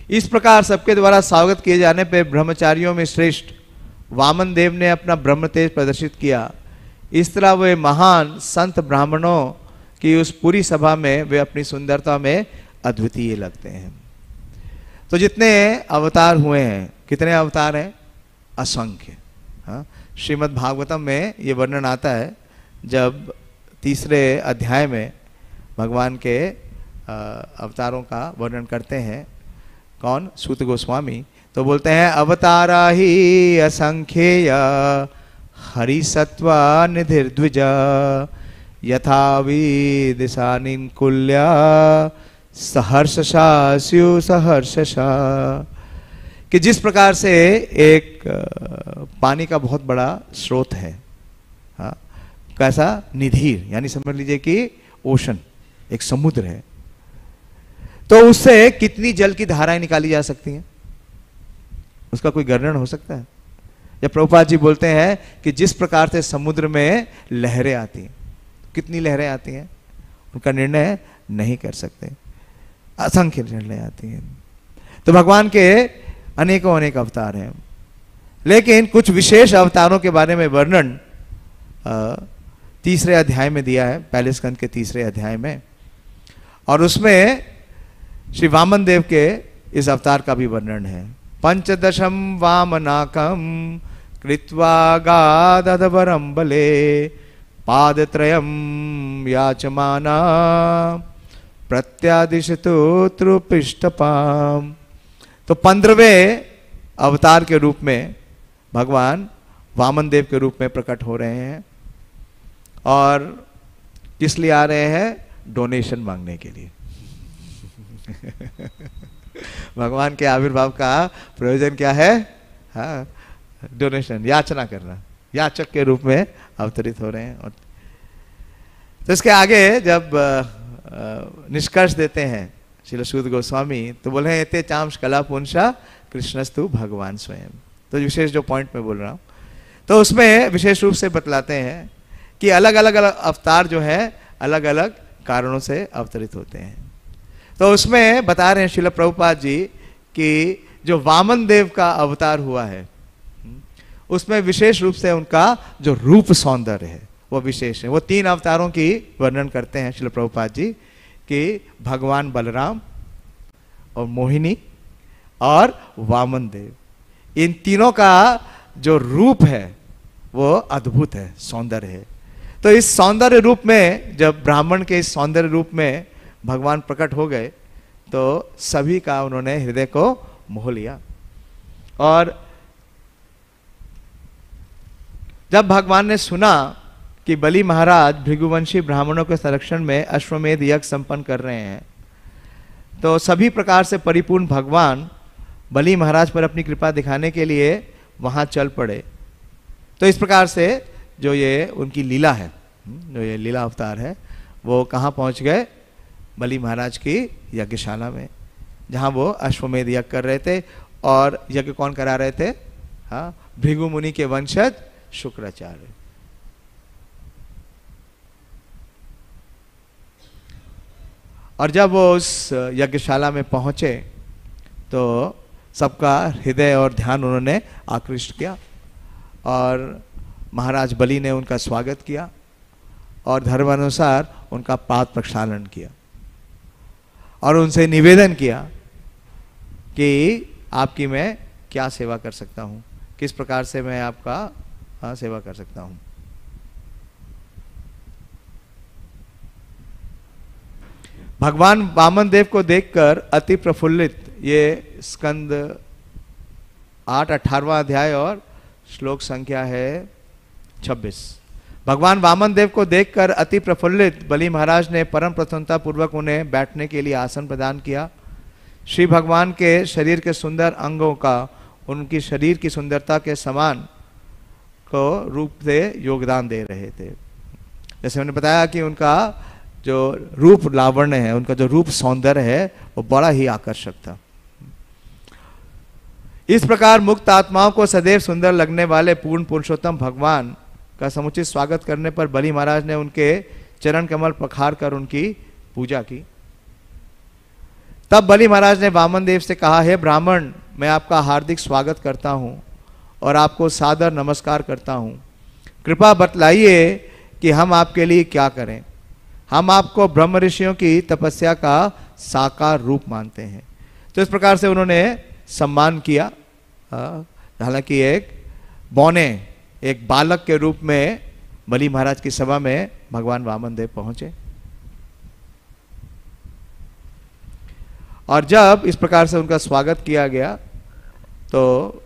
इस प्रकार सबके द्वारा स्वागत किए जाने पर ब्रह्मचारियों में श्रेष्ठ वामन देव ने अपना ब्रह्म तेज प्रदर्शित किया। इस तरह वे महान संत ब्राह्मणों की उस पूरी सभा में वे अपनी सुंदरता में अद्वितीय लगते हैं। तो जितने अवतार हुए हैं, कितने अवतार हैं? असंख्य। हाँ, श्रीमद् भागवतम में ये वर्णन आता है, जब तीसरे अध्याय में भगवान के अवतारों का वर्णन करते हैं कौन? सूत गोस्वामी। तो बोलते हैं अवतारा ही असंख्येय हरिसत्वा निधिर्द्विज यथा विदिशानिकुल्या सहर्षशा स्यु सहर्षशा। कि जिस प्रकार से एक पानी का बहुत बड़ा स्रोत है, हाँ, कैसा निधिर, यानी समझ लीजिए कि ओशन, एक समुद्र है, तो उससे कितनी जल की धाराएं निकाली जा सकती हैं, उसका कोई वर्णन हो सकता है? या प्रभुपाद जी बोलते हैं कि जिस प्रकार से समुद्र में लहरें आती हैं, कितनी लहरें आती हैं, उनका निर्णय नहीं कर सकते, असंख्य निर्णय आती हैं। तो भगवान के अनेकों अनेक अवतार हैं, लेकिन कुछ विशेष अवतारों के बारे में वर्णन तीसरे अध्याय में दिया है, पहले स्कंद के तीसरे अध्याय में, और उसमें श्री वामन देव के इस अवतार का भी वर्णन है। पंचदशम वामनाकम कृत्वा गादधवरम बले पादत्रयम याचमाना प्रत्यादिशतो त्रुपृष्ठपाम। तो 15वें अवतार के रूप में भगवान वामन देव के रूप में प्रकट हो रहे हैं, और किस लिए आ रहे हैं? डोनेशन मांगने के लिए। भगवान के आविर्भाव का प्रयोजन क्या है? हाँ, डोनेशन, याचना करना, याचक के रूप में अवतरित हो रहे हैं। और तो इसके आगे जब निष्कर्ष देते हैं श्रील सूत गोस्वामी, तो बोले हैं एते चांश कला पुंसा कृष्णस्तु भगवान स्वयं। तो विशेष जो पॉइंट में बोल रहा हूँ, तो उसमें विशेष रूप से बतलाते हैं कि अलग अलग अवतार जो है अलग अलग कारणों से अवतरित होते हैं। तो उसमें बता रहे हैं श्रील प्रभुपाद जी कि जो वामन देव का अवतार हुआ है, उसमें विशेष रूप से उनका जो रूप सौंदर्य है वो विशेष है। वो 3 अवतारों की वर्णन करते हैं श्रील प्रभुपाद जी कि भगवान बलराम और मोहिनी और वामन देव, इन तीनों का जो रूप है वो अद्भुत है, सौंदर्य है। तो इस सौंदर्य रूप में जब ब्राह्मण के इस सौंदर्य रूप में भगवान प्रकट हो गए, तो सभी का उन्होंने हृदय को मोह लिया। और जब भगवान ने सुना कि बलि महाराज भृगुवंशी ब्राह्मणों के संरक्षण में अश्वमेध यज्ञ संपन्न कर रहे हैं, तो सभी प्रकार से परिपूर्ण भगवान बलि महाराज पर अपनी कृपा दिखाने के लिए वहां चल पड़े। तो इस प्रकार से जो ये उनकी लीला है, जो ये लीला अवतार है, वो कहाँ पहुंच गए? बलि महाराज की यज्ञशाला में, जहाँ वो अश्वमेध यज्ञ कर रहे थे। और यज्ञ कौन करा रहे थे? हाँ, भृगु मुनि के वंशज शुक्राचार्य। और जब वो उस यज्ञशाला में पहुंचे तो सबका हृदय और ध्यान उन्होंने आकृष्ट किया, और महाराज बलि ने उनका स्वागत किया और धर्मानुसार उनका पाद प्रक्षालन किया और उनसे निवेदन किया कि आपकी मैं क्या सेवा कर सकता हूँ, किस प्रकार से मैं आपका सेवा कर सकता हूँ। भगवान वामन देव को देखकर अति प्रफुल्लित, ये स्कंद 8 18वां अध्याय और श्लोक संख्या है 26। भगवान वामन देव को देखकर अति प्रफुल्लित बलि महाराज ने परम प्रसन्नता पूर्वक उन्हें बैठने के लिए आसन प्रदान किया। श्री भगवान के शरीर के सुंदर अंगों का उनकी शरीर की सुंदरता के समान को रूप से योगदान दे रहे थे। जैसे मैंने बताया कि उनका जो रूप लावण्य है, उनका जो रूप सौंदर्य है, वो बड़ा ही आकर्षक था। इस प्रकार मुक्त आत्माओं को सदैव सुंदर लगने वाले पूर्ण पुरुषोत्तम भगवान का समुचित स्वागत करने पर बलि महाराज ने उनके चरण कमल पखार कर उनकी पूजा की। तब बलि महाराज ने वामन देव से कहा, हे ब्राह्मण, मैं आपका हार्दिक स्वागत करता हूं और आपको सादर नमस्कार करता हूं। कृपा बतलाइए कि हम आपके लिए क्या करें। हम आपको ब्रह्म ऋषियों की तपस्या का साकार रूप मानते हैं। तो इस प्रकार से उन्होंने सम्मान किया। हालांकि एक बौने, एक बालक के रूप में बलि महाराज की सभा में भगवान वामन देव पहुंचे। और जब इस प्रकार से उनका स्वागत किया गया तो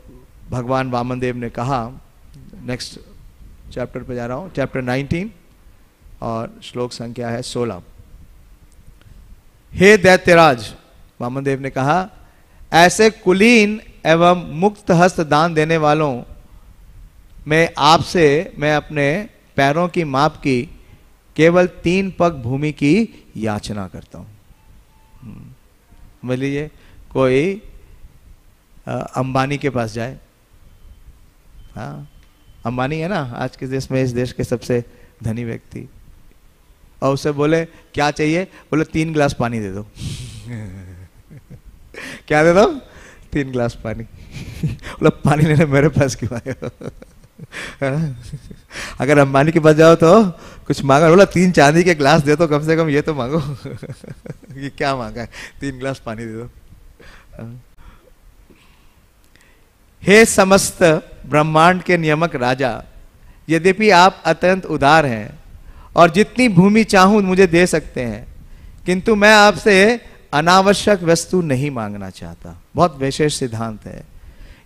भगवान वामन देव ने कहा, नेक्स्ट चैप्टर पे जा रहा हूँ, चैप्टर 19 और श्लोक संख्या है 16। हे दैत्यराज, वामन देव ने कहा, ऐसे कुलीन एवं मुक्त हस्त दान देने वालों में आपसे मैं अपने पैरों की माप की केवल 3 पग भूमि की याचना करता हूं। समझ लीजिए, कोई अंबानी के पास जाए, हाँ अंबानी है ना आज के देश में, इस देश के सबसे धनी व्यक्ति, और उसे बोले क्या चाहिए, बोले 3 गिलास पानी दे दो। क्या दे दो? 3 गिलास पानी। बोला पानी लेने मेरे पास क्यों आए हो? अगर अंबानी के पास जाओ तो कुछ मांगा, बोला 3 चांदी के गिलास दे दो, कम से कम ये तो मांगो। ये क्या मांगा है? 3 गिलास पानी दे दो। हे समस्त ब्रह्मांड के नियामक राजा, यद्यपि आप अत्यंत उदार हैं और जितनी भूमि चाहूं मुझे दे सकते हैं, किंतु मैं आपसे अनावश्यक वस्तु नहीं मांगना चाहता। बहुत विशेष सिद्धांत है।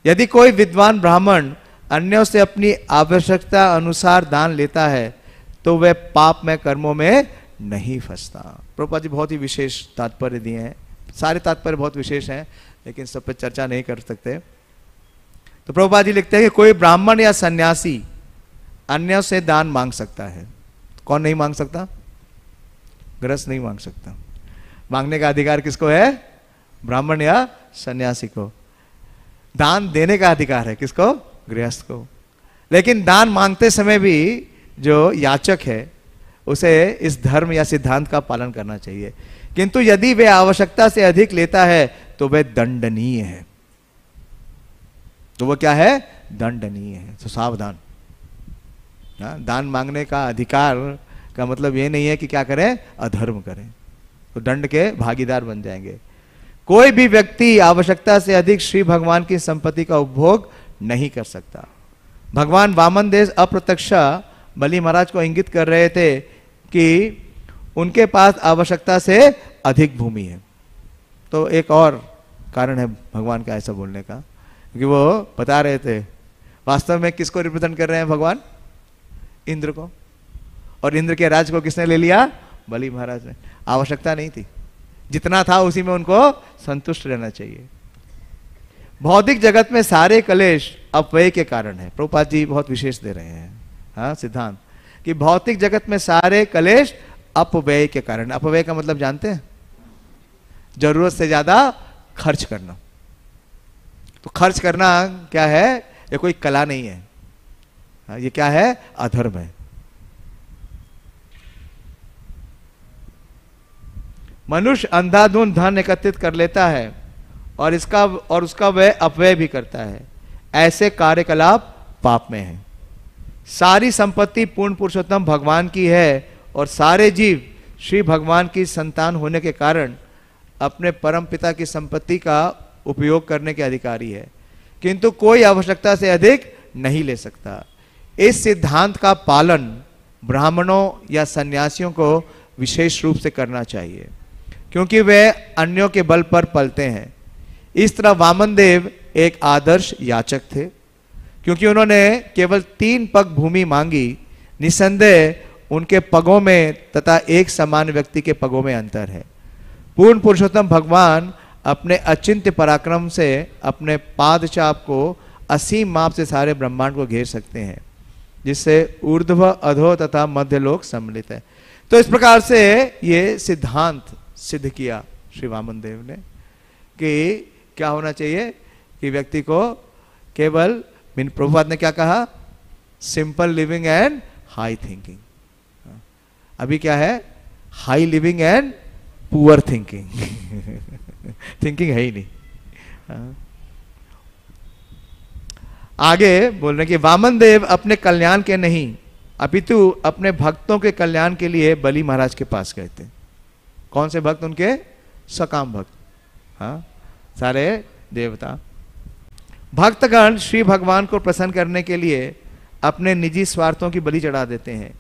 यदि कोई विद्वान ब्राह्मण अन्यों से अपनी आवश्यकता अनुसार दान लेता है तो वह पाप में कर्मों में नहीं फंसता। प्रभुपाद जी बहुत ही विशेष तात्पर्य दिए हैं, सारे तात्पर्य बहुत विशेष हैं, लेकिन सब पे चर्चा नहीं कर सकते। तो प्रभुपाद जी लिखते हैं कि कोई ब्राह्मण या सन्यासी अन्यों से दान मांग सकता है। कौन नहीं मांग सकता? गृहस्थ नहीं मांग सकता। मांगने का अधिकार किसको है? ब्राह्मण या सन्यासी को। दान देने का अधिकार है किसको? गृहस्थ को। लेकिन दान मांगते समय भी जो याचक है उसे इस धर्म या सिद्धांत का पालन करना चाहिए, किंतु यदि वह आवश्यकता से अधिक लेता है तो वह दंडनीय है। तो वो क्या है? दंडनीय है। तो सावधान। दान मांगने का अधिकार का मतलब ये नहीं है कि क्या करें? अधर्म करें, तो दंड के भागीदार बन जाएंगे। कोई भी व्यक्ति आवश्यकता से अधिक श्री भगवान की संपत्ति का उपभोग नहीं कर सकता। भगवान वामन देव अप्रत्यक्ष बलि महाराज को इंगित कर रहे थे कि उनके पास आवश्यकता से अधिक भूमि है। तो एक और कारण है भगवान का ऐसा बोलने का, क्योंकि वो बता रहे थे वास्तव में किसको रिप्रेजेंट कर रहे हैं भगवान? इंद्र को। और इंद्र के राज को किसने ले लिया? बलि महाराज ने। आवश्यकता नहीं थी, जितना था उसी में उनको संतुष्ट रहना चाहिए। भौतिक जगत में सारे कलेश अपव्यय के कारण है। प्रभुपाद जी बहुत विशेष दे रहे हैं, हाँ सिद्धांत, कि भौतिक जगत में सारे कलेश अपव्यय के कारण। अपव्यय का मतलब जानते हैं? जरूरत से ज्यादा खर्च करना। तो खर्च करना क्या है? ये कोई कला नहीं है, ये क्या है? अधर्म है। मनुष्य अंधाधुंध धन एकत्रित कर लेता है और उसका वह अपव्यय भी करता है। ऐसे कार्यकलाप पाप में है। सारी संपत्ति पूर्ण पुरुषोत्तम भगवान की है और सारे जीव श्री भगवान की संतान होने के कारण अपने परम पिता की संपत्ति का उपयोग करने के अधिकारी है, किंतु कोई आवश्यकता से अधिक नहीं ले सकता। इस सिद्धांत का पालन ब्राह्मणों या सन्यासियों को विशेष रूप से करना चाहिए, क्योंकि वे अन्यों के बल पर पलते हैं। इस तरह वामन देव एक आदर्श याचक थे, क्योंकि उन्होंने केवल 3 पग भूमि मांगी। निसंदेह उनके पगों में तथा एक समान व्यक्ति के पगों में अंतर है। पूर्ण पुरुषोत्तम भगवान अपने अचिंत्य पराक्रम से अपने पादचाप को असीम माप से सारे ब्रह्मांड को घेर सकते हैं, जिससे ऊर्ध्व, अधो तथा मध्य लोक सम्मिलित है। तो इस प्रकार से ये सिद्धांत सिद्ध किया श्री वामन देव ने कि क्या होना चाहिए कि व्यक्ति को केवल, प्रभुपाद ने क्या कहा? Simple living and high thinking. अभी क्या है? High living and poor thinking. Thinking है ही नहीं। आगे बोल रहे कि वामन देव अपने कल्याण के नहीं अपितु अपने भक्तों के कल्याण के लिए बलि महाराज के पास गए थे। कौन से भक्त? उनके सकाम भक्त, हाँ सारे देवता। भक्तगण श्री भगवान को प्रसन्न करने के लिए अपने निजी स्वार्थों की बलि चढ़ा देते हैं।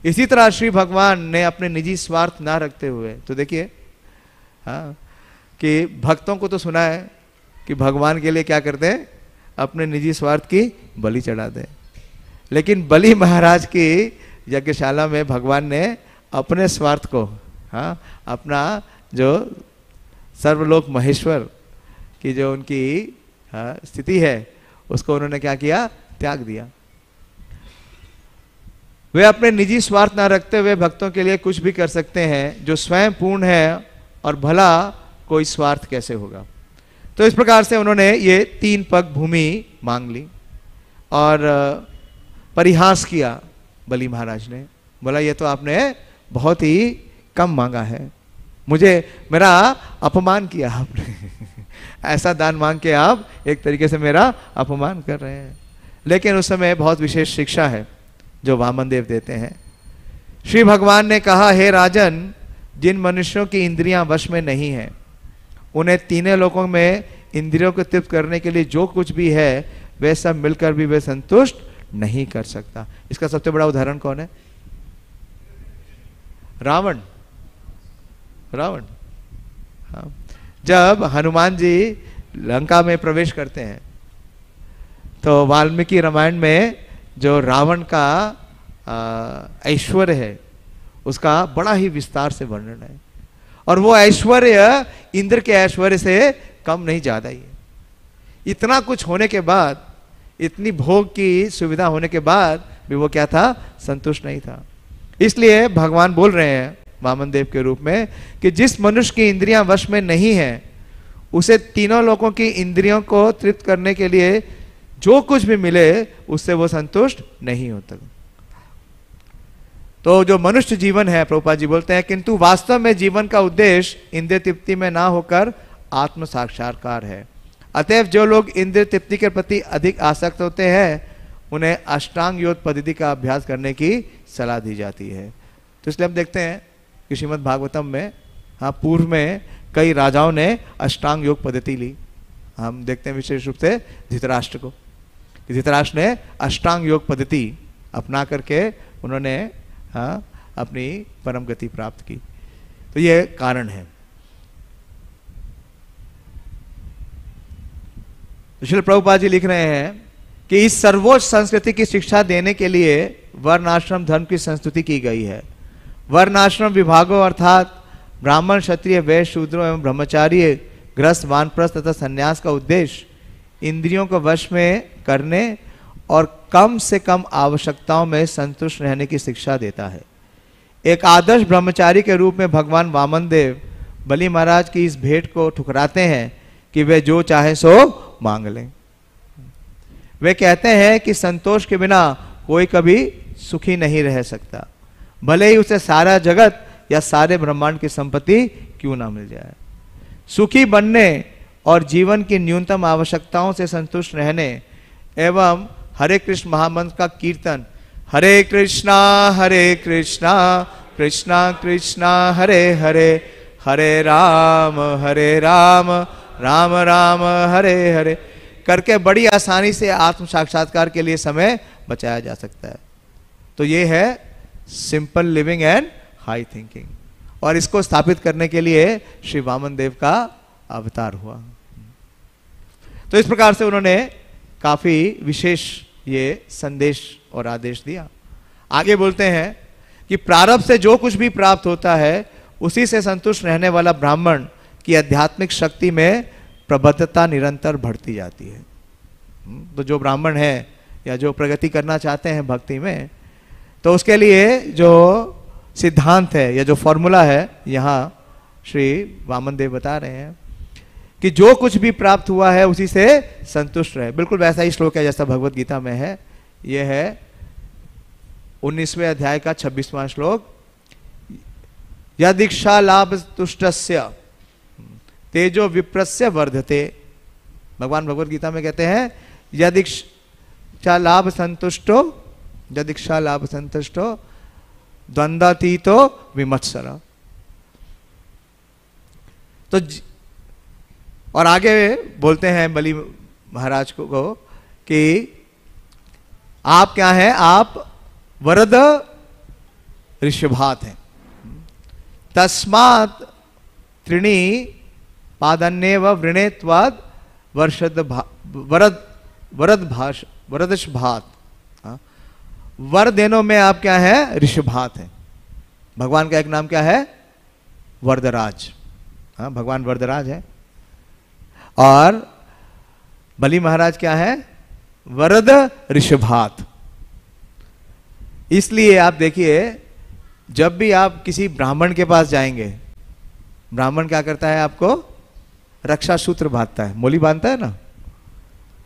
इसी तरह श्री भगवान ने अपने निजी स्वार्थ ना रखते हुए, तो देखिए हाँ कि भक्तों को तो सुना है कि भगवान के लिए क्या करते हैं? अपने निजी स्वार्थ की बलि चढ़ा दें, लेकिन बलि महाराज की यज्ञशाला में भगवान ने अपने स्वार्थ को, हाँ, अपना जो सर्वलोक महेश्वर की जो उनकी स्थिति है उसको उन्होंने क्या किया, त्याग दिया। वे अपने निजी स्वार्थ ना रखते हुए भक्तों के लिए कुछ भी कर सकते हैं। जो स्वयं पूर्ण है और भला कोई स्वार्थ कैसे होगा। तो इस प्रकार से उन्होंने ये 3 पग भूमि मांग ली और परिहास किया बलि महाराज ने। बोला ये तो आपने बहुत ही कम मांगा है, मुझे मेरा अपमान किया आपने ऐसा दान मांग के आप एक तरीके से मेरा अपमान कर रहे हैं। लेकिन उस समय बहुत विशेष शिक्षा है जो वामन देव देते हैं। श्री भगवान ने कहा, हे राजन, जिन मनुष्यों की इंद्रियां वश में नहीं है उन्हें तीनों लोकों में इंद्रियों को तृप्त करने के लिए जो कुछ भी है वे सब मिलकर भी वे संतुष्ट नहीं कर सकता। इसका सबसे बड़ा उदाहरण कौन है? रावण। रावण, हाँ। जब हनुमान जी लंका में प्रवेश करते हैं तो वाल्मीकि रामायण में जो रावण का ऐश्वर्य है उसका बड़ा ही विस्तार से वर्णन है और वो ऐश्वर्य इंद्र के ऐश्वर्य से कम नहीं, ज्यादा ही है। इतना कुछ होने के बाद, इतनी भोग की सुविधा होने के बाद भी वो क्या था, संतुष्ट नहीं था। इसलिए भगवान बोल रहे हैं वामन देव के रूप में कि जिस मनुष्य की इंद्रियां वश में नहीं है उसे तीनों लोगों की इंद्रियों को तृप्त करने के लिए जो कुछ भी मिले उससे वो संतुष्ट नहीं होता। तो जो मनुष्य जीवन है, प्रभुपाद जी बोलते हैं, किंतु वास्तव में जीवन का उद्देश्य इंद्रिय तृप्ति में ना होकर आत्म साक्षात्कार है। अतएव जो लोग इंद्रिय तृप्ति के प्रति अधिक आसक्त होते हैं उन्हें अष्टांग योग पद्धति का अभ्यास करने की सलाह दी जाती है। तो इसलिए हम देखते हैं कि श्रीमद् भागवतम में, हाँ, पूर्व में कई राजाओं ने अष्टांग योग पद्धति ली। हम देखते हैं विशेष रूप से धृतराष्ट्र को, धृतराष्ट्र ने अष्टांग योग पद्धति अपना करके उन्होंने, हाँ, अपनी परम गति प्राप्त की। तो ये कारण है। तो श्रील प्रभुपाद जी लिख रहे हैं कि इस सर्वोच्च संस्कृति की शिक्षा देने के लिए वर्णाश्रम धर्म की संस्तुति की गई है। वर्णाश्रम विभागों अर्थात ब्राह्मण, क्षत्रिय, वैश्य, शूद्रों एवं ब्रह्मचारी, गृहस्थ, वानप्रस्थ तथा संन्यास का उद्देश्य इंद्रियों को वश में करने और कम से कम आवश्यकताओं में संतुष्ट रहने की शिक्षा देता है। एक आदर्श ब्रह्मचारी के रूप में भगवान वामन देव बलि महाराज की इस भेंट को ठुकराते हैं कि वे जो चाहे सो मांग लें। वे कहते हैं कि संतोष के बिना कोई कभी सुखी नहीं रह सकता, भले ही उसे सारा जगत या सारे ब्रह्मांड की संपत्ति क्यों ना मिल जाए। सुखी बनने और जीवन की न्यूनतम आवश्यकताओं से संतुष्ट रहने एवं हरे कृष्ण महामंत्र का कीर्तन, हरे कृष्णा कृष्णा कृष्णा हरे हरे, हरे राम राम राम हरे हरे करके बड़ी आसानी से आत्म साक्षात्कार के लिए समय बचाया जा सकता है। तो ये है simple living and high thinking, और इसको स्थापित करने के लिए श्री वामन देव का अवतार हुआ। तो इस प्रकार से उन्होंने काफी विशेष ये संदेश और आदेश दिया। आगे बोलते हैं कि प्रारब्ध से जो कुछ भी प्राप्त होता है उसी से संतुष्ट रहने वाला ब्राह्मण की आध्यात्मिक शक्ति में प्रबद्धता निरंतर बढ़ती जाती है। तो जो ब्राह्मण है या जो प्रगति करना चाहते हैं भक्ति में, तो उसके लिए जो सिद्धांत है या जो फॉर्मूला है यहाँ श्री वामन देव बता रहे हैं कि जो कुछ भी प्राप्त हुआ है उसी से संतुष्ट रहे। बिल्कुल वैसा ही श्लोक है जैसा भगवत गीता में है। यह है 19वें अध्याय का 26वां श्लोक। यदीक्षा लाभ तुष्टस्य तेजो विप्रस्य वर्धते। भगवान भगवत गीता में कहते हैं यदीक्षा लाभ संतुष्टो द्वंद्वातीतो विमत्सर। तो और आगे बोलते हैं बलि महाराज को कि आप क्या हैं, आप वरद ऋषभात हैं। तस्मात् त्रिणी पादन्येव वृणेत्वाद वरदश भात। वर देनों में आप क्या है? ऋषभात हैं। भगवान का एक नाम क्या है? वरदराज। हाँ, भगवान वरदराज है। और बलि महाराज क्या है? वरद ऋषभात। इसलिए आप देखिए, जब भी आप किसी ब्राह्मण के पास जाएंगे, ब्राह्मण क्या करता है? आपको रक्षा सूत्र बांधता है, मोली बांधता है ना,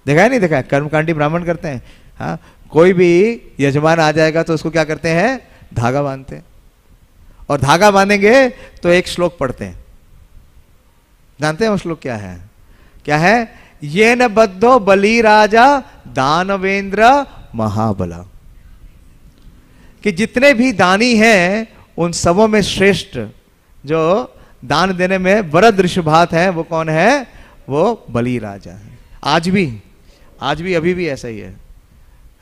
देखा है नहीं देखा है? कर्मकांडी ब्राह्मण करते हैं। हाँ, कोई भी यजमान आ जाएगा तो उसको क्या करते हैं? धागा बांधते हैं। और धागा बांधेंगे तो एक श्लोक पढ़ते हैं। जानते हैं वो श्लोक क्या है? क्या है? ये न बद्धो बलि राजा दानवेंद्र महाबला, कि जितने भी दानी हैं उन सबों में श्रेष्ठ जो दान देने में वरद ऋषभात है, वो कौन है? वो बलि राजा है। आज भी अभी भी ऐसा ही है।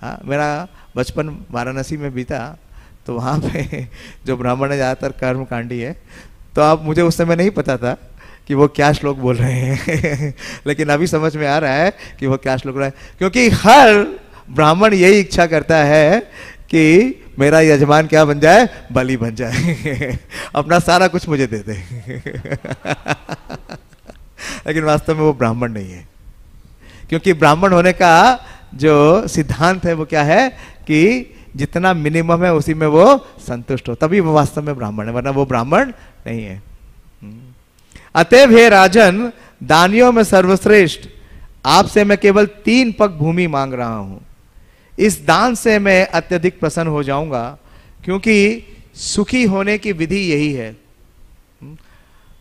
हाँ, मेरा बचपन वाराणसी में बीता, तो वहाँ पे जो ब्राह्मण है ज़्यादातर कर्मकांडी है, तो आप मुझे उस समय नहीं पता था कि वो क्या श्लोक बोल रहे हैं लेकिन अभी समझ में आ रहा है कि वो क्या श्लोक रहा है, क्योंकि हर ब्राह्मण यही इच्छा करता है कि मेरा यजमान क्या बन जाए? बलि बन जाए अपना सारा कुछ मुझे दे दे लेकिन वास्तव में वो ब्राह्मण नहीं है, क्योंकि ब्राह्मण होने का जो सिद्धांत है वो क्या है कि जितना मिनिमम है उसी में वो संतुष्ट हो, तभी वो वास्तव में ब्राह्मण है, वरना वो ब्राह्मण नहीं है। अतएव हे राजन, दानियों में सर्वश्रेष्ठ आपसे मैं केवल 3 पग भूमि मांग रहा हूं। इस दान से मैं अत्यधिक प्रसन्न हो जाऊंगा, क्योंकि सुखी होने की विधि यही है।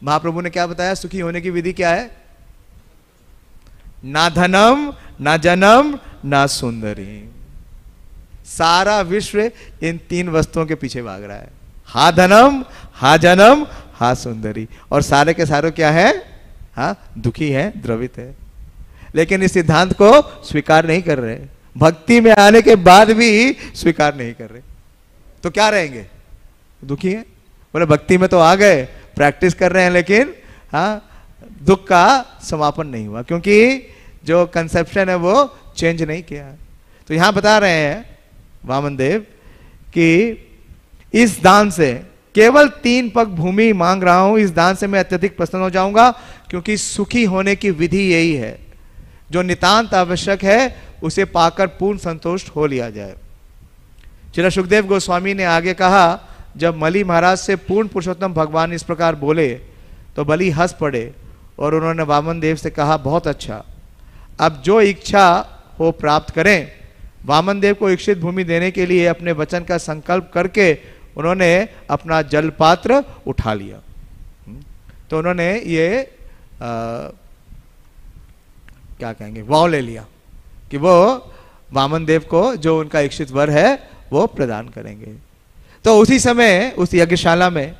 महाप्रभु ने क्या बताया? सुखी होने की विधि क्या है? ना धनम, ना जनम, ना सुंदरी। सारा विश्व इन 3 वस्तुओं के पीछे भाग रहा है। हा धनम, हा जनम, हा सुंदरी। और सारे के सारे क्या है? हाँ, दुखी है, द्रवित है। लेकिन इस सिद्धांत को स्वीकार नहीं कर रहे, भक्ति में आने के बाद भी स्वीकार नहीं कर रहे, तो क्या रहेंगे? दुखी है। बोले भक्ति में तो आ गए, प्रैक्टिस कर रहे हैं, लेकिन हाँ, दुख का समापन नहीं हुआ, क्योंकि जो कंसेप्शन है वो चेंज नहीं किया। तो यहां बता रहे हैं वामन देव कि इस दान से केवल 3 पग भूमि मांग रहा हूं, इस दान से मैं अत्यधिक प्रसन्न हो जाऊंगा, क्योंकि सुखी होने की विधि यही है। जो नितांत आवश्यक है उसे पाकर पूर्ण संतुष्ट हो लिया जाए। श्री सुखदेव गोस्वामी ने आगे कहा, जब बलि महाराज से पूर्ण पुरुषोत्तम भगवान इस प्रकार बोले तो बलि हंस पड़े और उन्होंने वामन देव से कहा, बहुत अच्छा, अब जो इच्छा हो प्राप्त करें। वामन देव को इच्छित भूमि देने के लिए अपने वचन का संकल्प करके उन्होंने अपना जल पात्र उठा लिया। तो उन्होंने ये क्या कहेंगे, वाव ले लिया कि वो वामन देव को जो उनका इच्छित वर है वो प्रदान करेंगे। तो उसी समय उस यज्ञशाला में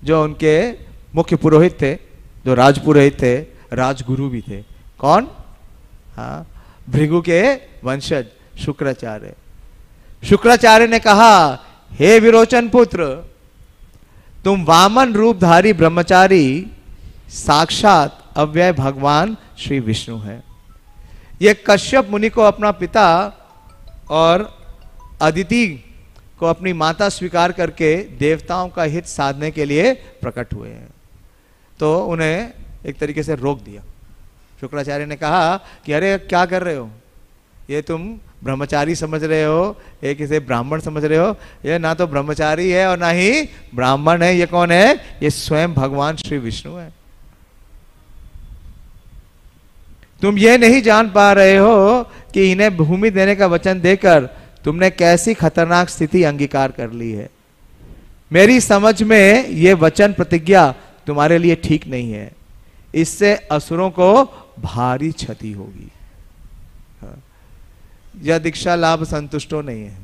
जो उनके मुख्य पुरोहित थे, जो राजपुरोहित थे, राजगुरु भी थे, कौन? हाँ, भृगु के वंशज शुक्राचार्य। शुक्राचार्य ने कहा, हे विरोचन पुत्र, तुम वामन रूपधारी ब्रह्मचारी साक्षात अव्यय भगवान श्री विष्णु है। ये कश्यप मुनि को अपना पिता और अदिति को अपनी माता स्वीकार करके देवताओं का हित साधने के लिए प्रकट हुए हैं। तो उन्हें एक तरीके से रोक दिया। शुक्राचार्य ने कहा कि अरे क्या कर रहे हो, ये तुम ब्रह्मचारी समझ रहे हो, एक इसे ब्राह्मण समझ रहे हो, ये ना तो ब्रह्मचारी है और ना ही ब्राह्मण है। ये कौन है? ये स्वयं भगवान श्री विष्णु है। तुम ये नहीं जान पा रहे हो कि इन्हें भूमि देने का वचन देकर तुमने कैसी खतरनाक स्थिति अंगीकार कर ली है। मेरी समझ में यह वचन प्रतिज्ञा तुम्हारे लिए ठीक नहीं है, इससे असुरों को भारी क्षति होगी। यह दीक्षा लाभ संतुष्टो नहीं है।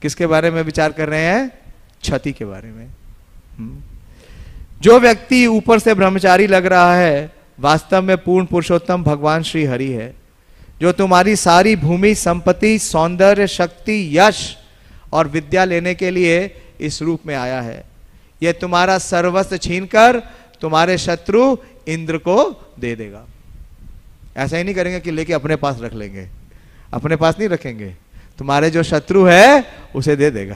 किसके बारे में विचार कर रहे हैं? क्षति के बारे में। जो व्यक्ति ऊपर से ब्रह्मचारी लग रहा है, वास्तव में पूर्ण पुरुषोत्तम भगवान श्री हरि है, जो तुम्हारी सारी भूमि, संपत्ति, सौंदर्य, शक्ति, यश और विद्या लेने के लिए इस रूप में आया है। यह तुम्हारा सर्वस्व छीनकर तुम्हारे शत्रु इंद्र को दे देगा। ऐसा ही नहीं करेंगे कि लेके अपने पास रख लेंगे, अपने पास नहीं रखेंगे, तुम्हारे जो शत्रु है उसे दे देगा।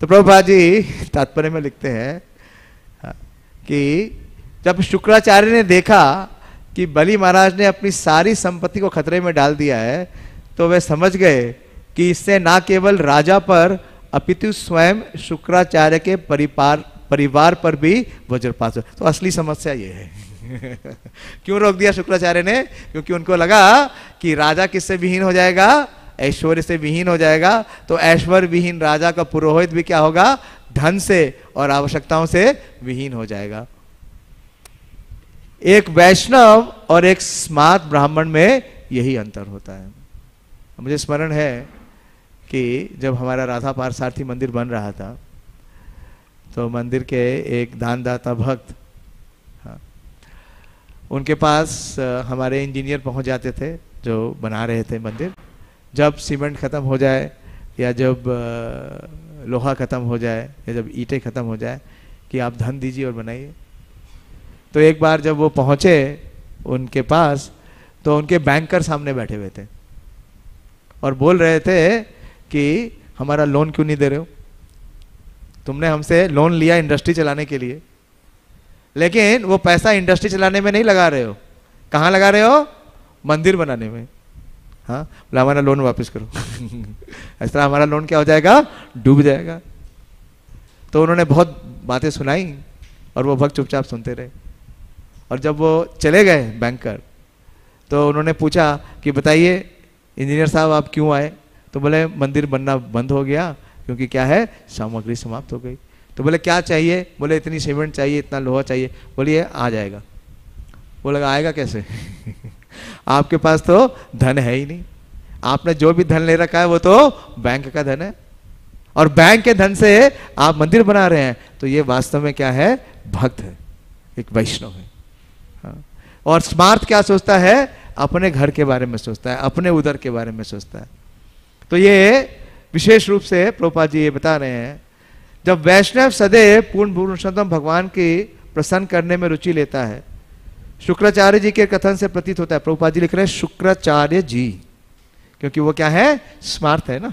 तो प्रभुपाद जी तात्पर्य में लिखते हैं कि जब शुक्राचार्य ने देखा कि बलि महाराज ने अपनी सारी संपत्ति को खतरे में डाल दिया है, तो वे समझ गए कि इससे ना केवल राजा पर अपितु स्वयं शुक्राचार्य के परिवार पर भी वज्रपात हो। तो असली समस्या ये है। क्यों रोक दिया शुक्राचार्य ने? क्योंकि उनको लगा कि राजा किससे विहीन हो जाएगा? ऐश्वर्य से विहीन हो जाएगा। तो ऐश्वर्य विहीन राजा का पुरोहित भी क्या होगा? धन से और आवश्यकताओं से विहीन हो जाएगा। एक वैष्णव और एक स्मार्त ब्राह्मण में यही अंतर होता है। मुझे स्मरण है कि जब हमारा राधा पारसारथी मंदिर बन रहा था, तो मंदिर के एक दानदाता भक्त, हाँ, उनके पास हमारे इंजीनियर पहुंच जाते थे जो बना रहे थे मंदिर। जब सीमेंट ख़त्म हो जाए या जब लोहा ख़त्म हो जाए या जब ईंटें ख़त्म हो जाए कि आप धन दीजिए और बनाइए। तो एक बार जब वो पहुँचे उनके पास, तो उनके बैंकर सामने बैठे हुए थे और बोल रहे थे कि हमारा लोन क्यों नहीं दे रहे हो? तुमने हमसे लोन लिया इंडस्ट्री चलाने के लिए, लेकिन वो पैसा इंडस्ट्री चलाने में नहीं लगा रहे हो। कहाँ लगा रहे हो? मंदिर बनाने में। हाँ, बोला हमारा लोन वापस करो। इस तरह हमारा लोन क्या हो जाएगा? डूब जाएगा। तो उन्होंने बहुत बातें सुनाई और वो भक्त चुपचाप सुनते रहे। और जब वो चले गए बैंकर, तो उन्होंने पूछा कि बताइए इंजीनियर साहब आप क्यों आए? तो बोले मंदिर बनना बंद हो गया क्योंकि क्या है, सामग्री समाप्त हो गई। तो बोले क्या चाहिए? बोले इतनी सीमेंट चाहिए, इतना लोहा चाहिए। बोलिए आ जाएगा। बोले आएगा कैसे? आपके पास तो धन है ही नहीं। आपने जो भी धन ले रखा है वो तो बैंक का धन है, और बैंक के धन से आप मंदिर बना रहे हैं। तो ये वास्तव में क्या है? भक्त है, एक वैष्णव है। हाँ। और स्मार्त क्या सोचता है? अपने घर के बारे में सोचता है, अपने उदर के बारे में सोचता है। तो ये विशेष रूप से प्रभुपाद जी ये बता रहे हैं, जब वैष्णव सदैव पूर्ण पुरुषोत्तम भगवान की प्रसन्न करने में रुचि लेता है। शुक्राचार्य जी के कथन से प्रतीत होता है, प्रभुपाद जी लिख रहे हैं शुक्राचार्य जी, क्योंकि वो क्या है? स्मार्त है ना।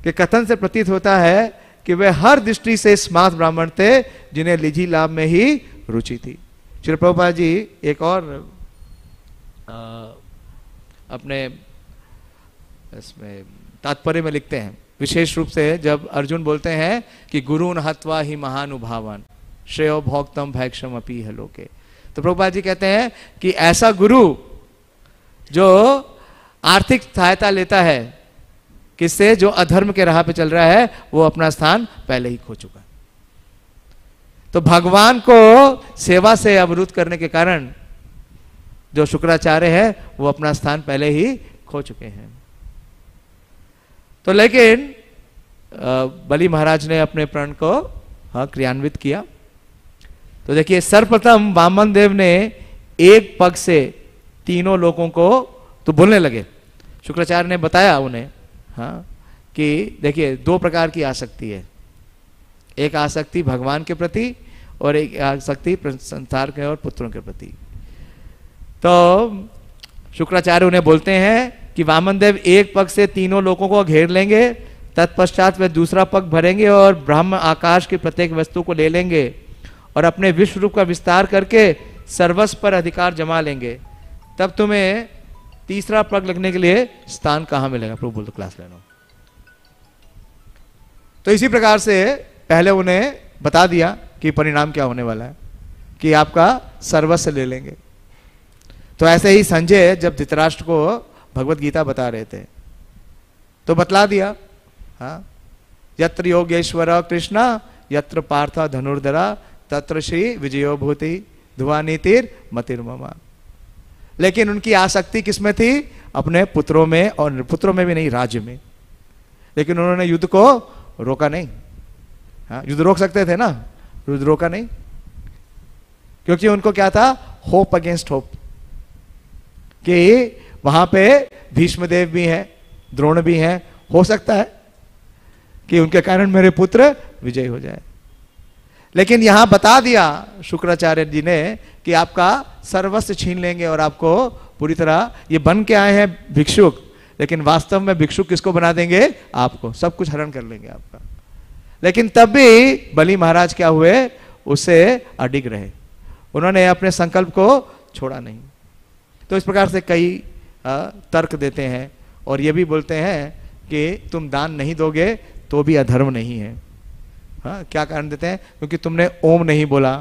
कि कथन से प्रतीत होता है कि वे हर दृष्टि से स्मार्त ब्राह्मण थे जिन्हें निजी लाभ में ही रुचि थी। श्री प्रभुपाद जी एक और अपने इसमें तात्पर्य में लिखते हैं, विशेष रूप से जब अर्जुन बोलते हैं कि गुरुन हत्वा ही महानुभावन श्रेयो भोक्तम भैक्षम अपी है लोके। तो प्रभुपाद जी कहते हैं कि ऐसा गुरु जो आर्थिक सहायता लेता है किससे? जो अधर्म के राह पे चल रहा है, वो अपना स्थान पहले ही खो चुका है। तो भगवान को सेवा से अवरुद्ध करने के कारण जो शुक्राचार्य है वो अपना स्थान पहले ही खो चुके हैं। तो लेकिन बलि महाराज ने अपने प्रण को क्रियान्वित किया। तो देखिए सर्वप्रथम वामन देव ने एक पग से तीनों लोगों को तो बोलने लगे। शुक्राचार्य ने बताया उन्हें कि देखिए दो प्रकार की आसक्ति है, एक आसक्ति भगवान के प्रति और एक आसक्ति संसार के और पुत्रों के प्रति। तो शुक्राचार्य उन्हें बोलते हैं कि वामन देव एक पग से तीनों लोगों को घेर लेंगे, तत्पश्चात वे दूसरा पग भरेंगे और ब्रह्म आकाश की प्रत्येक वस्तु को ले लेंगे और अपने विश्व रूप का विस्तार करके सर्वस्व पर अधिकार जमा लेंगे। तब तुम्हें तीसरा पग लगने के लिए स्थान कहां मिलेगा? प्रभु बोल तो क्लास लेना। तो इसी प्रकार से पहले उन्हें बता दिया कि परिणाम क्या होने वाला है, कि आपका सर्वस्व ले लेंगे। तो ऐसे ही संजय जब धृतराष्ट्र को भगवत गीता बता रहे थे तो बतला दिया, हाँ, यत्र योगेश्वर कृष्णा यत्र पार्थ धनुर्धरा तत्र श्री विजयो भूति धुआ नीतिर मतिर्ममा। लेकिन उनकी आसक्ति किसमें थी? अपने पुत्रों में, और पुत्रों में भी नहीं, राज्य में। लेकिन उन्होंने युद्ध को रोका नहीं। हाँ, युद्ध रोक सकते थे ना, युद्ध रोका नहीं, क्योंकि उनको क्या था? होप अगेंस्ट होप, कि वहां पे भीष्मदेव भी हैं, द्रोण भी हैं, हो सकता है कि उनके कारण मेरे पुत्र विजय हो जाए। लेकिन यहां बता दिया शुक्राचार्य जी ने कि आपका सर्वस्व छीन लेंगे और आपको पूरी तरह ये बन के आए हैं भिक्षुक, लेकिन वास्तव में भिक्षुक किसको बना देंगे? आपको, सब कुछ हरण कर लेंगे आपका। लेकिन तब भी बलि महाराज क्या हुए? उससे अडिग रहे, उन्होंने अपने संकल्प को छोड़ा नहीं। तो इस प्रकार से कई तर्क देते हैं और ये भी बोलते हैं कि तुम दान नहीं दोगे तो भी अधर्म नहीं है। हाँ, क्या कारण देते हैं? क्योंकि तुमने ओम नहीं बोला,